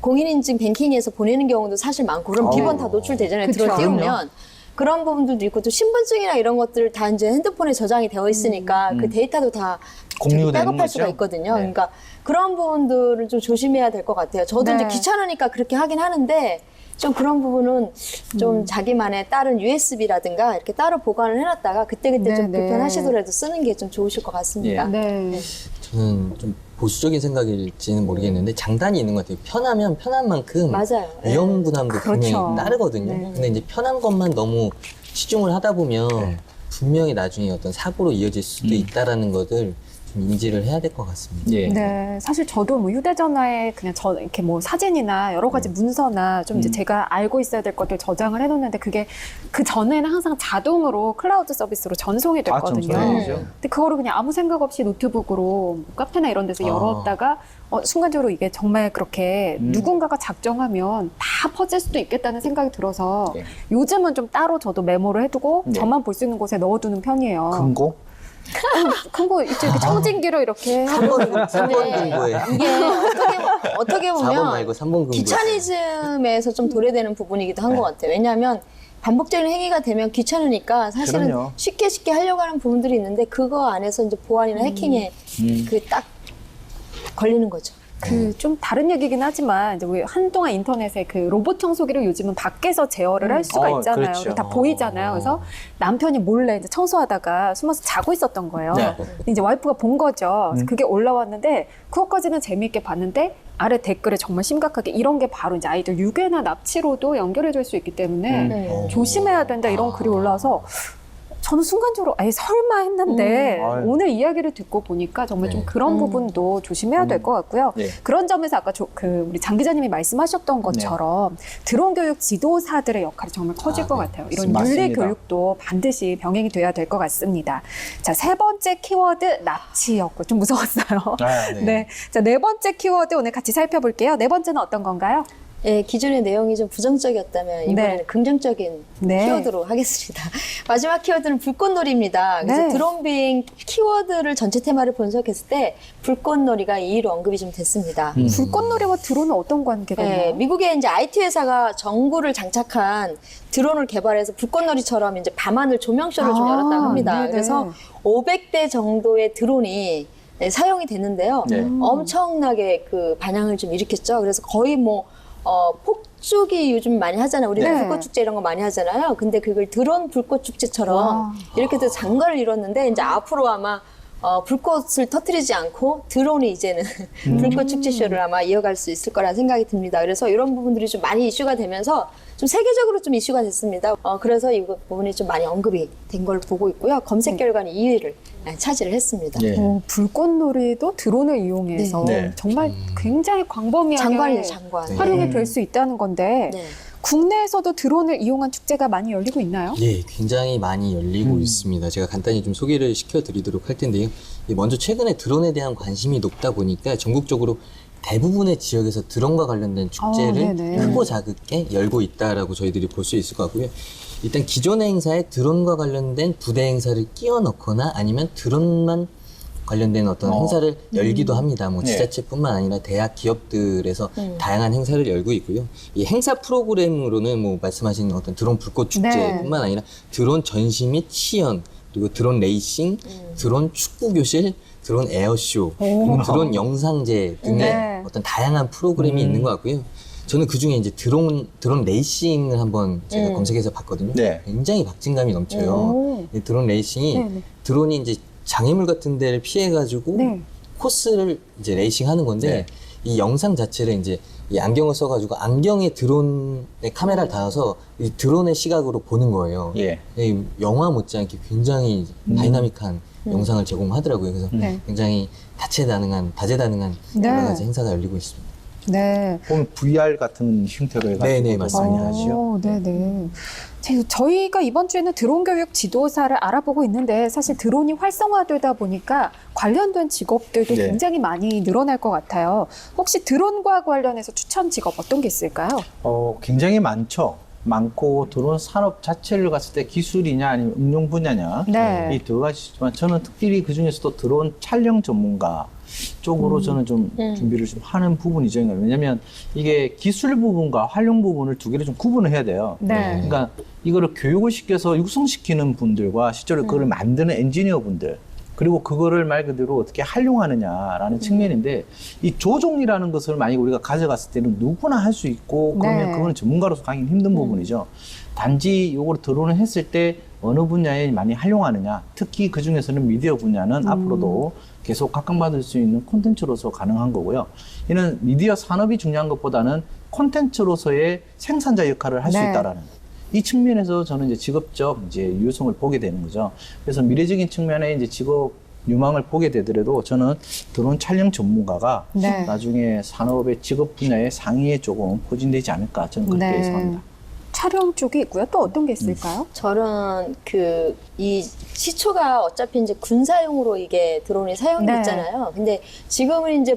공인인증 뱅킹에서 보내는 경우도 사실 많고 그럼 비번 다 노출되잖아요. 그쵸. 들어 띄우면. 그런 부분들도 있고 또 신분증이나 이런 것들 다 이제 핸드폰에 저장이 되어 있으니까 그 데이터도 다 공유되는 백업할 수가 거죠? 있거든요. 네. 그러니까 그런 부분들을 좀 조심해야 될 것 같아요. 저도 네. 이제 귀찮으니까 그렇게 하긴 하는데 좀 그런 부분은 좀 자기만의 다른 USB라든가 이렇게 따로 보관을 해놨다가 그때그때 네, 좀 네. 불편하시더라도 쓰는 게 좀 좋으실 것 같습니다. 네. 저는 좀 보수적인 생각일지는 모르겠는데 장단이 있는 것 같아요. 편하면 편한 만큼 맞아요. 위험 부담도 그렇죠. 분명히 따르거든요. 네. 근데 이제 편한 것만 너무 치중을 하다 보면 네. 분명히 나중에 어떤 사고로 이어질 수도 있다라는 것을 좀 인지를 해야 될 것 같습니다. 예. 네, 사실 저도 뭐 휴대전화에 그냥 이렇게 뭐 사진이나 여러 가지 문서나 좀 이제 제가 알고 있어야 될 것들 저장을 해놓는데 그게 그 전에는 항상 자동으로 클라우드 서비스로 전송이 됐거든요. 전송이죠. 근데 그거를 그냥 아무 생각 없이 노트북으로 뭐 카페나 이런 데서 열었다가 순간적으로 이게 정말 그렇게 누군가가 작정하면 다 퍼질 수도 있겠다는 생각이 들어서 네. 요즘은 좀 따로 저도 메모를 해두고 네. 저만 볼 수 있는 곳에 넣어두는 편이에요. 금고? 큰 거 있죠. 이렇게 청진기로 이렇게 3번 금고에 이게 어떻게 4번 보면 말고 3번 금고에 귀차니즘에서 좀 도래되는 부분이기도 한 것 같아요. 왜냐하면 반복적인 행위가 되면 귀찮으니까 사실은 그럼요. 쉽게 하려고 하는 부분들이 있는데 그거 안에서 이제 보안이나 해킹에 그 딱 걸리는 거죠. 그 좀 다른 얘기긴 하지만 이제 우리 한동안 인터넷에 그 로봇 청소기를 요즘은 밖에서 제어를 할 수가 있잖아요. 그렇죠. 다 보이잖아요. 그래서 남편이 몰래 이제 청소하다가 숨어서 자고 있었던 거예요. 네. 근데 이제 와이프가 본 거죠. 그래서 그게 올라왔는데 그것까지는 재미있게 봤는데 아래 댓글에 정말 심각하게 이런 게 바로 이제 아이들 유괴나 납치로도 연결이 될 수 있기 때문에 조심해야 된다 이런 글이 올라와서 저는 순간적으로 설마 했는데 오늘 이야기를 듣고 보니까 정말 좀 그런 부분도 조심해야 될 것 같고요. 네. 그런 점에서 아까 우리 장 기자님이 말씀하셨던 것처럼 드론 교육 지도사들의 역할이 정말 커질 것 같아요. 이런 맞습니다. 윤리 교육도 반드시 병행이 돼야 될 것 같습니다. 자, 세 번째 키워드 납치였고 좀 무서웠어요. 네. 자, 네 번째 키워드 오늘 같이 살펴볼게요. 네 번째는 어떤 건가요? 예, 기존의 내용이 좀 부정적이었다면 이번에는 네. 긍정적인 네. 키워드로 하겠습니다. 마지막 키워드는 불꽃놀이입니다. 그래서 네. 드론 비행 키워드를 전체 테마를 분석했을 때 불꽃놀이가 2위로 언급이 좀 됐습니다. 불꽃놀이와 드론은 어떤 관계가 네, 있나요? 미국의 이제 IT 회사가 전구를 장착한 드론을 개발해서 불꽃놀이처럼 이제 밤하늘 조명쇼를 좀 열었다고 합니다. 네네. 그래서 500대 정도의 드론이 사용이 됐는데요. 네. 엄청나게 그 반향을 좀 일으켰죠. 그래서 거의 폭죽이 요즘 많이 하잖아요. 우리 네. 불꽃 축제 이런 거 많이 하잖아요. 근데 그걸 드론 불꽃 축제처럼 와. 이렇게 해서 장관을 이뤘는데 이제 앞으로 아마 불꽃을 터뜨리지 않고 드론이 이제는 불꽃 축제 쇼를 아마 이어갈 수 있을 거라는 생각이 듭니다. 그래서 이런 부분들이 좀 많이 이슈가 되면서 좀 세계적으로 좀 이슈가 됐습니다. 그래서 이 부분이 좀 많이 언급이 된 걸 보고 있고요. 검색 결과는 2위를 차지를 했습니다. 예. 불꽃놀이도 드론을 이용해서 네. 네. 정말 굉장히 광범위하게 장관이에요, 장관. 활용이 될 수 있다는 건데 네. 국내에서도 드론을 이용한 축제가 많이 열리고 있나요? 예, 굉장히 많이 열리고 있습니다. 제가 간단히 좀 소개를 시켜드리도록 할 텐데요. 먼저 최근에 드론에 대한 관심이 높다 보니까 전국적으로 대부분의 지역에서 드론과 관련된 축제를 네네. 크고 작게 열고 있다라고 저희들이 볼 수 있을 것 같고요. 일단 기존의 행사에 드론과 관련된 부대 행사를 끼워 넣거나 아니면 드론만 관련된 어떤 행사를 열기도 합니다. 뭐 네. 지자체뿐만 아니라 대학, 기업들에서 다양한 행사를 열고 있고요. 이 행사 프로그램으로는 뭐 말씀하신 어떤 드론 불꽃 축제뿐만 아니라 드론 전시 및 시연, 그리고 드론 레이싱, 드론 축구 교실, 드론 에어쇼, 그리고 드론 영상제 등의 네. 어떤 다양한 프로그램이 있는 것 같고요. 저는 그 중에 이제 드론 레이싱을 한번 제가 검색해서 봤거든요. 네. 굉장히 박진감이 넘쳐요. 오. 이 드론 레이싱이 네네. 드론이 이제 장애물 같은 데를 피해가지고 네. 코스를 이제 레이싱 하는 건데 네. 이 영상 자체를 이제 이 안경을 써가지고 안경에 드론의 카메라를 달아서 이 드론의 시각으로 보는 거예요. 예. 이 영화 못지않게 굉장히 다이나믹한 영상을 제공하더라고요. 그래서 네. 굉장히 다재다능한 네. 여러 가지 행사가 열리고 있습니다. 네. 보면 VR 같은 형태로 해가지고 네네, 맞습니다. 많이 하죠. 네네. 저희가 이번 주에는 드론 교육 지도사를 알아보고 있는데 사실 드론이 활성화되다 보니까 관련된 직업들도 네. 굉장히 많이 늘어날 것 같아요. 혹시 드론과 관련해서 추천 직업 어떤 게 있을까요? 굉장히 많고 드론 산업 자체를 봤을 때 기술이냐 아니면 응용 분야냐 네. 이 두 가지지만 저는 특별히 그 중에서도 드론 촬영 전문가 쪽으로 저는 좀 준비를 좀 하는 부분이죠. 왜냐하면 이게 기술 부분과 활용 부분을 두 개를 좀 구분을 해야 돼요. 네. 그러니까 이거를 교육을 시켜서 육성시키는 분들과 실제로 그걸 만드는 엔지니어 분들 그리고 그거를 말 그대로 어떻게 활용하느냐라는 측면인데 이 조종이라는 것을 만약에 우리가 가져갔을 때는 누구나 할 수 있고 그러면 네. 그거는 전문가로서 가긴 힘든 부분이죠. 단지 이걸 드론을 했을 때 어느 분야에 많이 활용하느냐 특히 그 중에서는 미디어 분야는 앞으로도 계속 각광받을 수 있는 콘텐츠로서 가능한 거고요. 이는 미디어 산업이 중요한 것보다는 콘텐츠로서의 생산자 역할을 할 수 네. 있다라는 이 측면에서 저는 이제 직업적 이제 유효성을 보게 되는 거죠. 그래서 미래적인 측면에 이제 직업 유망을 보게 되더라도 저는 드론 촬영 전문가가 네. 나중에 산업의 직업 분야의 상위에 조금 포진되지 않을까 저는 그렇게 네. 예상합니다. 촬영 쪽이 있고요. 또 어떤 게 있을까요? 저는 이 시초가 어차피 이제 군사용으로 이게 드론이 사용이 네. 됐잖아요. 근데 지금은 이제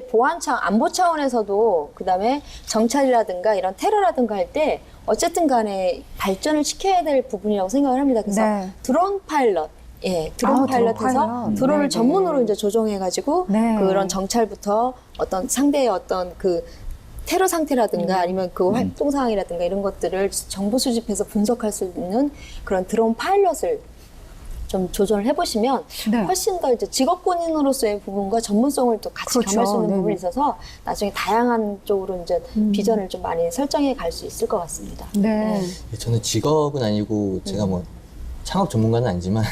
안보 차원에서도 그다음에 정찰이라든가 이런 테러라든가 할 때 어쨌든 간에 발전을 시켜야 될 부분이라고 생각을 합니다. 그래서 네. 드론 파일럿. 예, 드론 드론 파일럿해서 파일럿. 드론을 네, 전문으로 네. 이제 조종해가지고 네. 그런 정찰부터 어떤 상대의 어떤 그 테러 상태라든가 아니면 그 활동 상황이라든가 이런 것들을 정보 수집해서 분석할 수 있는 그런 드론 파일럿을 좀 조정을 해보시면 네. 훨씬 더 이제 직업 군인으로서의 부분과 전문성을 또 같이 그렇죠. 겸할 수 있는 네네. 부분이 있어서 나중에 다양한 쪽으로 이제 비전을 좀 많이 설정해 갈 수 있을 것 같습니다. 네. 저는 직업은 아니고 제가 뭐 창업 전문가는 아니지만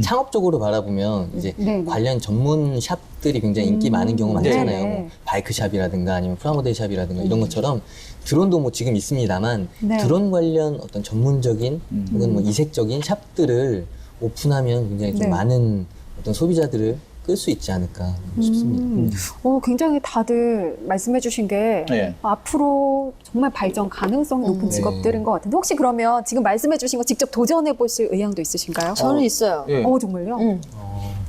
창업 쪽으로 바라보면 이제 네. 관련 전문 샵들이 굉장히 인기 많은 경우가 네. 많잖아요. 네. 뭐 바이크 샵이라든가 아니면 프라모델 샵이라든가 이런 것처럼 드론도 뭐 지금 있습니다만 네. 드론 관련 어떤 전문적인 혹은 뭐 이색적인 샵들을 오픈하면 굉장히 좀 네. 많은 어떤 소비자들을 끌 수 있지 않을까 싶습니다. 굉장히 다들 말씀해 주신 게 네. 앞으로 정말 발전 가능성이 높은 네. 직업들인 것 같은데 혹시 그러면 지금 말씀해 주신 거 직접 도전해 보실 의향도 있으신가요? 저는 있어요. 예. 정말요?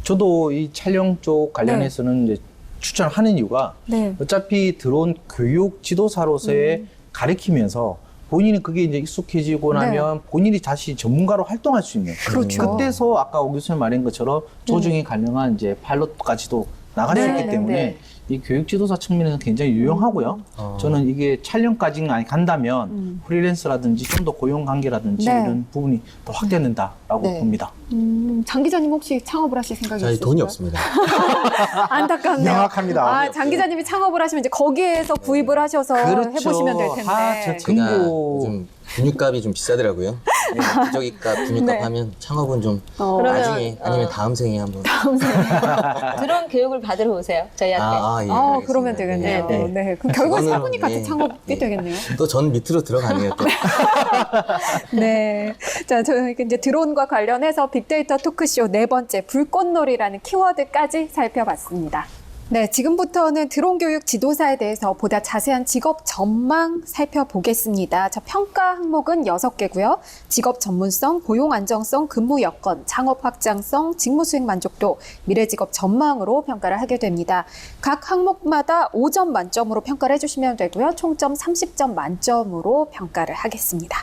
저도 이 촬영 쪽 관련해서는 이제 추천하는 이유가 네. 어차피 드론 교육 지도사로서의 가르치면서 본인이 그게 이제 익숙해지고 네. 나면 본인이 다시 전문가로 활동할 수 있는 그렇죠. 그때서 아까 오 교수님 말한 것처럼 조정이 가능한 이제 파일럿까지도 나갈 수 네, 있기 네, 때문에 네. 이 교육 지도사 측면에서 굉장히 유용하고요. 저는 이게 촬영까지는 간다면 프리랜서라든지 좀 더 고용 관계라든지 네. 이런 부분이 더 확대된다라고 네. 봅니다. 장 기자님 혹시 창업을 하실 생각이 저희 있으신가요? 돈이 없습니다. 안타깝네요. 명확합니다. 장 기자님이 창업을 하시면 이제 거기에서 구입을 하셔서 해보시면 될 텐데. 저 제가 금고 요즘 분유값이 좀 비싸더라고요. 기저귀값, 분유값 네. 하면 창업은 좀 그러면, 나중에 아니면 다음 생에 한번. 드론 교육을 받으러 오세요. 저희한테. 예, 알겠습니다. 그러면 되겠네요. 네, 네, 네. 그럼 결국 세 그거는, 분이 같이 네. 창업이 네. 되겠네요. 또 전 밑으로 들어가네요. 또. 네. 자, 저희 이제 드론과 관련해서 빅데이터 토크쇼 네 번째 불꽃놀이라는 키워드까지 살펴봤습니다. 네, 지금부터는 드론 교육 지도사에 대해서 보다 자세한 직업 전망 살펴보겠습니다. 자, 평가 항목은 6개고요. 직업 전문성, 고용 안정성, 근무 여건, 창업 확장성, 직무 수행 만족도, 미래 직업 전망으로 평가를 하게 됩니다. 각 항목마다 5점 만점으로 평가를 해주시면 되고요. 총점 30점 만점으로 평가를 하겠습니다.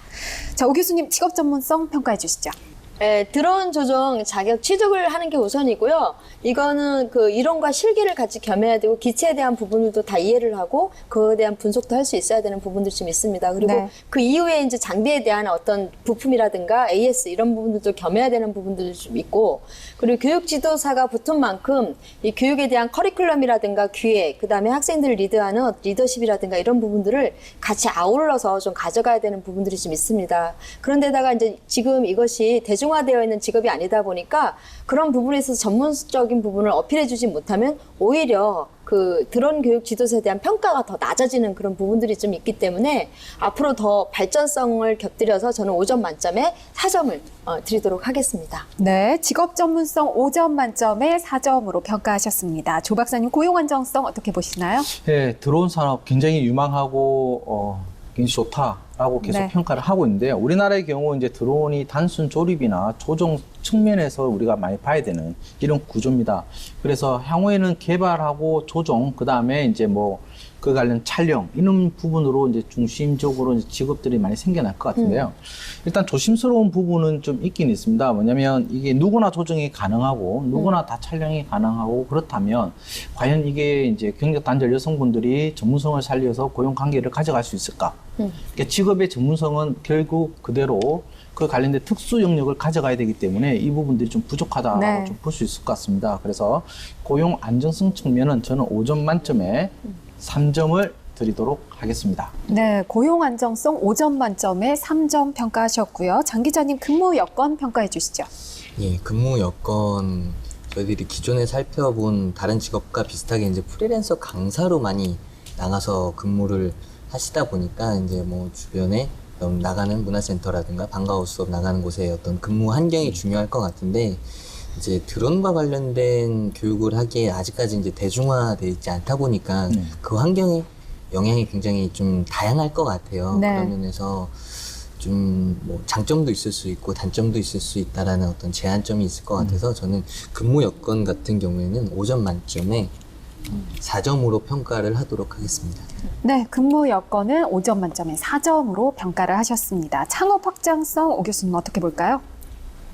자, 오 교수님 직업 전문성 평가해 주시죠. 네, 드론 조종 자격 취득을 하는 게 우선이고요. 이거는 그 이론과 실기를 같이 겸해야 되고 기체에 대한 부분들도 다 이해를 하고 그거에 대한 분석도 할 수 있어야 되는 부분들이 좀 있습니다. 그리고 네. 그 이후에 이제 장비에 대한 어떤 부품이라든가 AS 이런 부분들도 겸해야 되는 부분들도 좀 있고 그리고 교육 지도사가 붙은 만큼 이 교육에 대한 커리큘럼이라든가 기획, 그다음에 학생들을 리드하는 리더십이라든가 이런 부분들을 같이 아울러서 좀 가져가야 되는 부분들이 좀 있습니다. 그런데다가 이제 지금 이것이 대중화되어 있는 직업이 아니다 보니까 그런 부분에 있어서 전문적인 부분을 어필해주지 못하면 오히려 그 드론 교육 지도사에 대한 평가가 더 낮아지는 그런 부분들이 좀 있기 때문에 앞으로 더 발전성을 곁들여서 저는 5점 만점에 4점을 드리도록 하겠습니다. 네, 직업 전문성 5점 만점에 4점으로 평가하셨습니다. 조 박사님, 고용 안정성 어떻게 보시나요? 네, 드론 산업 굉장히 유망하고 굉장히 좋다라고 계속 네. 평가를 하고 있는데요. 우리나라의 경우 이제 드론이 단순 조립이나 조종 측면에서 우리가 많이 봐야 되는 이런 구조입니다. 그래서 향후에는 개발하고 조종, 그 다음에 이제 뭐 그 관련 촬영 이런 부분으로 이제 중심적으로 이제 직업들이 많이 생겨날 것 같은데요. 일단 조심스러운 부분은 좀 있긴 있습니다. 뭐냐면 이게 누구나 조정이 가능하고 누구나 다 촬영이 가능하고 그렇다면 과연 이게 이제 경력 단절 여성분들이 전문성을 살려서 고용 관계를 가져갈 수 있을까? 그러니까 직업의 전문성은 결국 그대로 그 관련된 특수 영역을 가져가야 되기 때문에 이 부분들이 좀 부족하다고 네. 좀 볼 수 있을 것 같습니다. 그래서 고용 안정성 측면은 저는 5점 만점에 3점을 드리도록 하겠습니다. 네, 고용 안정성 5점 만점에 3점 평가하셨고요. 장 기자님, 근무 여건 평가해 주시죠. 예, 근무 여건 저희들이 기존에 살펴본 다른 직업과 비슷하게 이제 프리랜서 강사로 많이 나가서 근무를 하시다 보니까 이제 뭐 주변에 나가는 문화센터라든가 방과후 수업 나가는 곳에 어떤 근무 환경이 중요할 것 같은데 이제 드론과 관련된 교육을 하기에 아직까지 이제 대중화되어 있지 않다 보니까 그 환경에 영향이 굉장히 좀 다양할 것 같아요. 네. 그런 면에서 좀 뭐 장점도 있을 수 있고 단점도 있을 수 있다라는 어떤 제한점이 있을 것 같아서 저는 근무 여건 같은 경우에는 5점 만점에 4점으로 평가를 하도록 하겠습니다. 네, 근무 여건은 5점 만점에 4점으로 평가를 하셨습니다. 창업 확장성 오 교수님 어떻게 볼까요?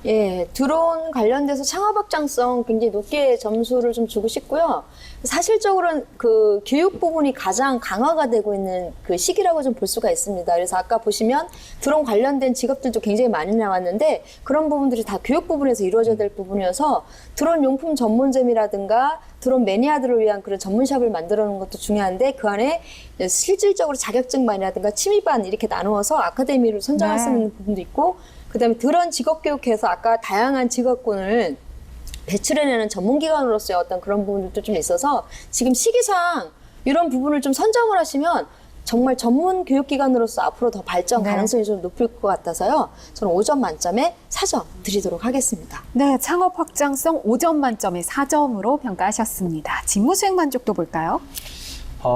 예, 드론 관련돼서 창업 확장성 굉장히 높게 점수를 좀 주고 싶고요. 사실적으로는 그 교육 부분이 가장 강화가 되고 있는 그 시기라고 좀 볼 수가 있습니다. 그래서 아까 보시면 드론 관련된 직업들도 굉장히 많이 나왔는데 그런 부분들이 다 교육 부분에서 이루어져야 될 부분이어서 드론 용품 전문점이라든가 드론 매니아들을 위한 그런 전문샵을 만들어 놓은 것도 중요한데 그 안에 실질적으로 자격증반이라든가 취미반 이렇게 나누어서 아카데미를 선정할 수 있는 부분도 있고 그다음에 드론 직업교육해서 아까 다양한 직업군을 배출해내는 전문기관으로서의 어떤 그런 부분들도 좀 있어서 지금 시기상 이런 부분을 좀 선정을 하시면 정말 전문 교육기관으로서 앞으로 더 발전 가능성이 좀 높을 것 같아서요. 저는 5점 만점에 4점 드리도록 하겠습니다. 네, 창업 확장성 5점 만점에 4점으로 평가하셨습니다. 직무 수행 만족도 볼까요?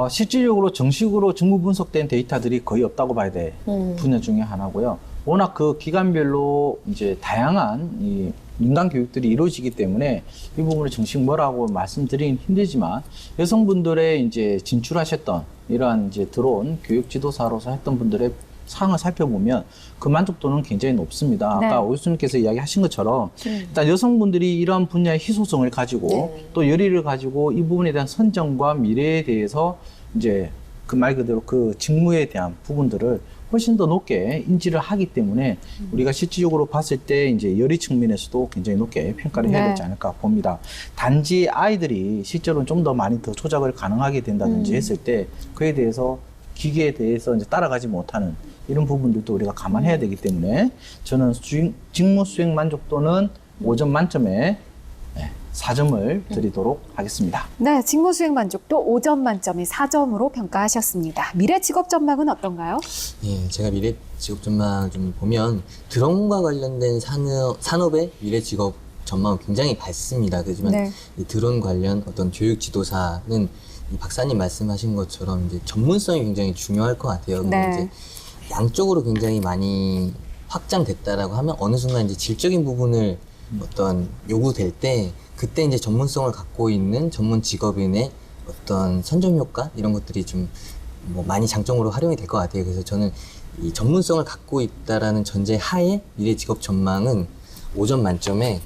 실질적으로 정식으로 직무 분석된 데이터들이 거의 없다고 봐야 될 분야 중에 하나고요. 워낙 그 기관별로 이제 다양한 이 민간 교육들이 이루어지기 때문에 이 부분을 정식 뭐라고 말씀드리긴 힘들지만 여성분들의 이제 진출하셨던 이러한 이제 드론 교육 지도사로서 했던 분들의 상황을 살펴보면 그 만족도는 굉장히 높습니다. 네. 아까 오 교수님께서 이야기하신 것처럼 일단 여성분들이 이러한 분야의 희소성을 가지고 또 열의를 가지고 이 부분에 대한 선정과 미래에 대해서 이제 그 말 그대로 그 직무에 대한 부분들을 훨씬 더 높게 인지를 하기 때문에 우리가 실질적으로 봤을 때 이제 열의 측면에서도 굉장히 높게 평가를 해야 되지 않을까 봅니다. 단지 아이들이 실제로는 좀 더 많이 더 조작을 가능하게 된다든지 했을 때 그에 대해서 기계에 대해서 이제 따라가지 못하는 이런 부분들도 우리가 감안해야 되기 때문에 저는 직무 수행 만족도는 5점 만점에 4점을 드리도록 하겠습니다. 네, 직무 수행 만족도 5점 만점에 4점으로 평가하셨습니다. 미래 직업 전망은 어떤가요? 예, 제가 미래 직업 전망 좀 보면 드론과 관련된 산업의 미래 직업 전망은 굉장히 밝습니다. 그렇지만 네. 이 드론 관련 어떤 교육 지도사는 이 박사님 말씀하신 것처럼 이제 전문성이 굉장히 중요할 것 같아요. 근데 네. 이제 양쪽으로 굉장히 많이 확장됐다라고 하면 어느 순간 이제 질적인 부분을 어떤 요구될 때 그때 이제 전문성을 갖고 있는 전문 직업인의 어떤 선점 효과 이런 것들이 좀 뭐 많이 장점으로 활용이 될 것 같아요. 그래서 저는 이 전문성을 갖고 있다라는 전제 하에 미래 직업 전망은 5점 만점에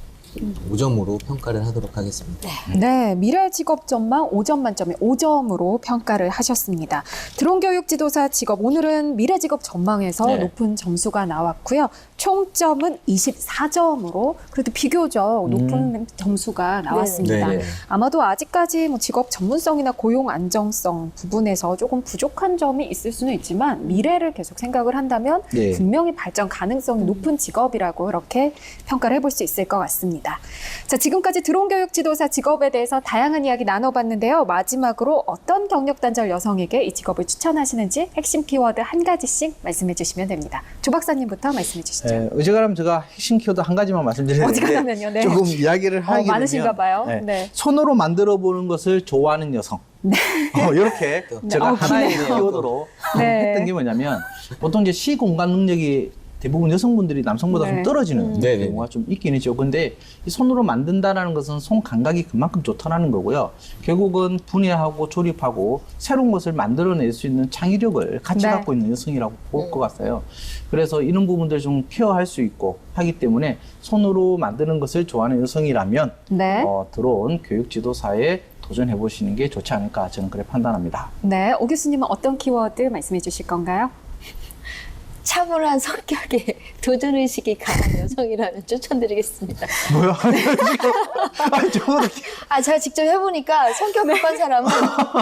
5점으로 평가를 하도록 하겠습니다. 네, 미래 직업 전망 5점 만점에 5점으로 평가를 하셨습니다. 드론교육 지도사 직업 오늘은 미래 직업 전망에서 네. 높은 점수가 나왔고요. 총점은 24점으로 그래도 비교적 높은 점수가 나왔습니다. 네. 아마도 아직까지 뭐 직업 전문성이나 고용 안정성 부분에서 조금 부족한 점이 있을 수는 있지만 미래를 계속 생각을 한다면 네. 분명히 발전 가능성이 높은 직업이라고 이렇게 평가를 해볼 수 있을 것 같습니다. 자, 지금까지 드론교육 지도사 직업에 대해서 다양한 이야기 나눠봤는데요. 마지막으로 어떤 경력단절 여성에게 이 직업을 추천하시는지 핵심 키워드 한 가지씩 말씀해 주시면 됩니다. 조 박사님부터 말씀해 주시죠. 어지간하면 제가 핵심 키워드 한 가지만 말씀드리는데 어지간하면요, 네. 조금 이야기를 하게 되면 많으신가 봐요. 네. 네. 손으로 만들어 보는 것을 좋아하는 여성. 이렇게 제가 하나의 기네요. 키워드로 네. 했던 게 뭐냐면 보통 이제 시공간 능력이 대부분 여성분들이 남성보다 네. 좀 떨어지는 네네. 경우가 좀 있긴 있죠. 근데 이 손으로 만든다라는 것은 손 감각이 그만큼 좋다라는 거고요. 결국은 분해하고 조립하고 새로운 것을 만들어낼 수 있는 창의력을 같이 네. 갖고 있는 여성이라고 볼 것 같아요. 그래서 이런 부분들 좀 케어할 수 있고 하기 때문에 손으로 만드는 것을 좋아하는 여성이라면 네. 드론 교육 지도사에 도전해 보시는 게 좋지 않을까 저는 그렇게 판단합니다. 네, 오 교수님은 어떤 키워드 말씀해 주실 건가요? 차분한 성격에 도전의식이 강한 여성이라면 추천드리겠습니다. 뭐야? 아니, 저거 제가 직접 해보니까 성격 급한 사람은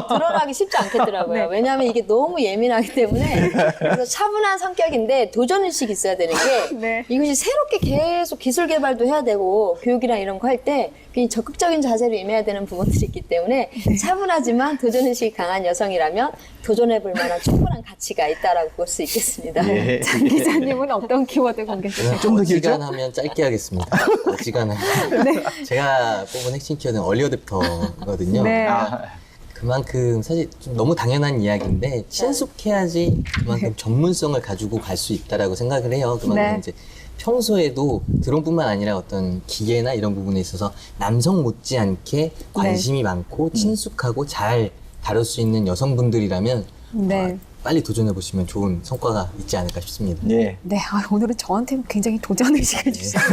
드러나기 쉽지 않겠더라고요. 네. 왜냐하면 이게 너무 예민하기 때문에. 그래서 차분한 성격인데 도전의식이 있어야 되는 게 네. 이것이 새롭게 계속 기술 개발도 해야 되고 교육이랑 이런 거 할 때 굉장히 적극적인 자세로 임해야 되는 부분들이 있기 때문에 차분하지만 도전의식이 강한 여성이라면 도전해볼 만한 충분한 가치가 있다라고 볼 수 있겠습니다. 예. 장 기자님은 어떤 키워드 공개 주실까요? 좀더 길죠? 어지간하면 짧게 하겠습니다. 어지간하면. 제가 뽑은 핵심 키워드는 얼리어댑터거든요. 네. 그만큼 사실 좀 너무 당연한 이야기인데 친숙해야지 그만큼 전문성을 가지고 갈 수 있다라고 생각을 해요. 그만큼 네. 이제 평소에도 드론뿐만 아니라 어떤 기계나 이런 부분에 있어서 남성 못지않게 관심이 많고 친숙하고 잘 다룰 수 있는 여성분들이라면 네. 빨리 도전해 보시면 좋은 성과가 있지 않을까 싶습니다. 예. 네, 오늘은 저한테 굉장히 도전의식을 주시네요.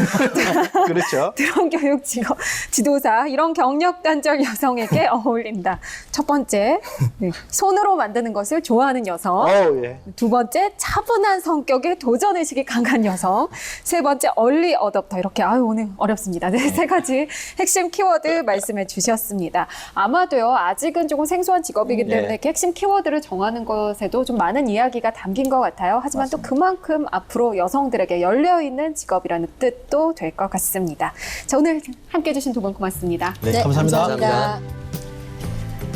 그렇죠. 드론 교육 직업 지도사 이런 경력 단절 여성에게 어울린다. 첫 번째, 네, 손으로 만드는 것을 좋아하는 여성. 예. 두 번째, 차분한 성격에 도전의식이 강한 여성. 세 번째, 얼리 어댑터. 이렇게 오늘 어렵습니다. 네, 세 가지 핵심 키워드 말씀해 주셨습니다. 아마도요, 아직은 조금 생소한 직업이기 때문에 네. 이렇게 핵심 키워드를 정하는 것에도 좀 많은 이야기가 담긴 것 같아요. 하지만 또 그만큼 앞으로 여성들에게 열려있는 직업이라는 뜻도 될 것 같습니다. 자, 오늘 함께해 주신 두 분 고맙습니다. 네, 감사합니다. 감사합니다.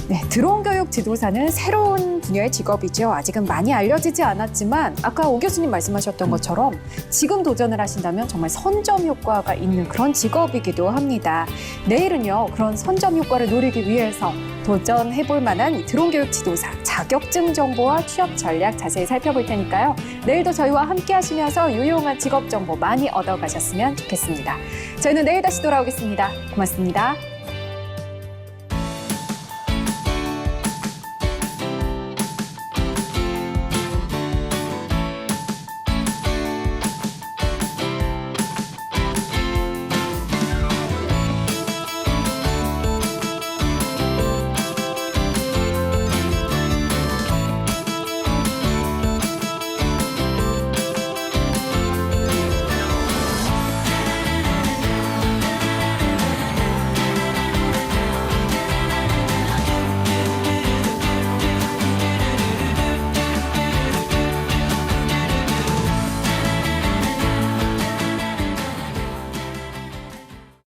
네, 드론 교육 지도사는 새로운 분야의 직업이죠. 아직은 많이 알려지지 않았지만 아까 오 교수님 말씀하셨던 것처럼 지금 도전을 하신다면 정말 선점 효과가 있는 그런 직업이기도 합니다. 내일은요, 그런 선점 효과를 노리기 위해서 도전해볼 만한 이 드론 교육 지도사 자격증 정보와 취업 전략 자세히 살펴볼 테니까요. 내일도 저희와 함께 하시면서 유용한 직업 정보 많이 얻어가셨으면 좋겠습니다. 저희는 내일 다시 돌아오겠습니다. 고맙습니다.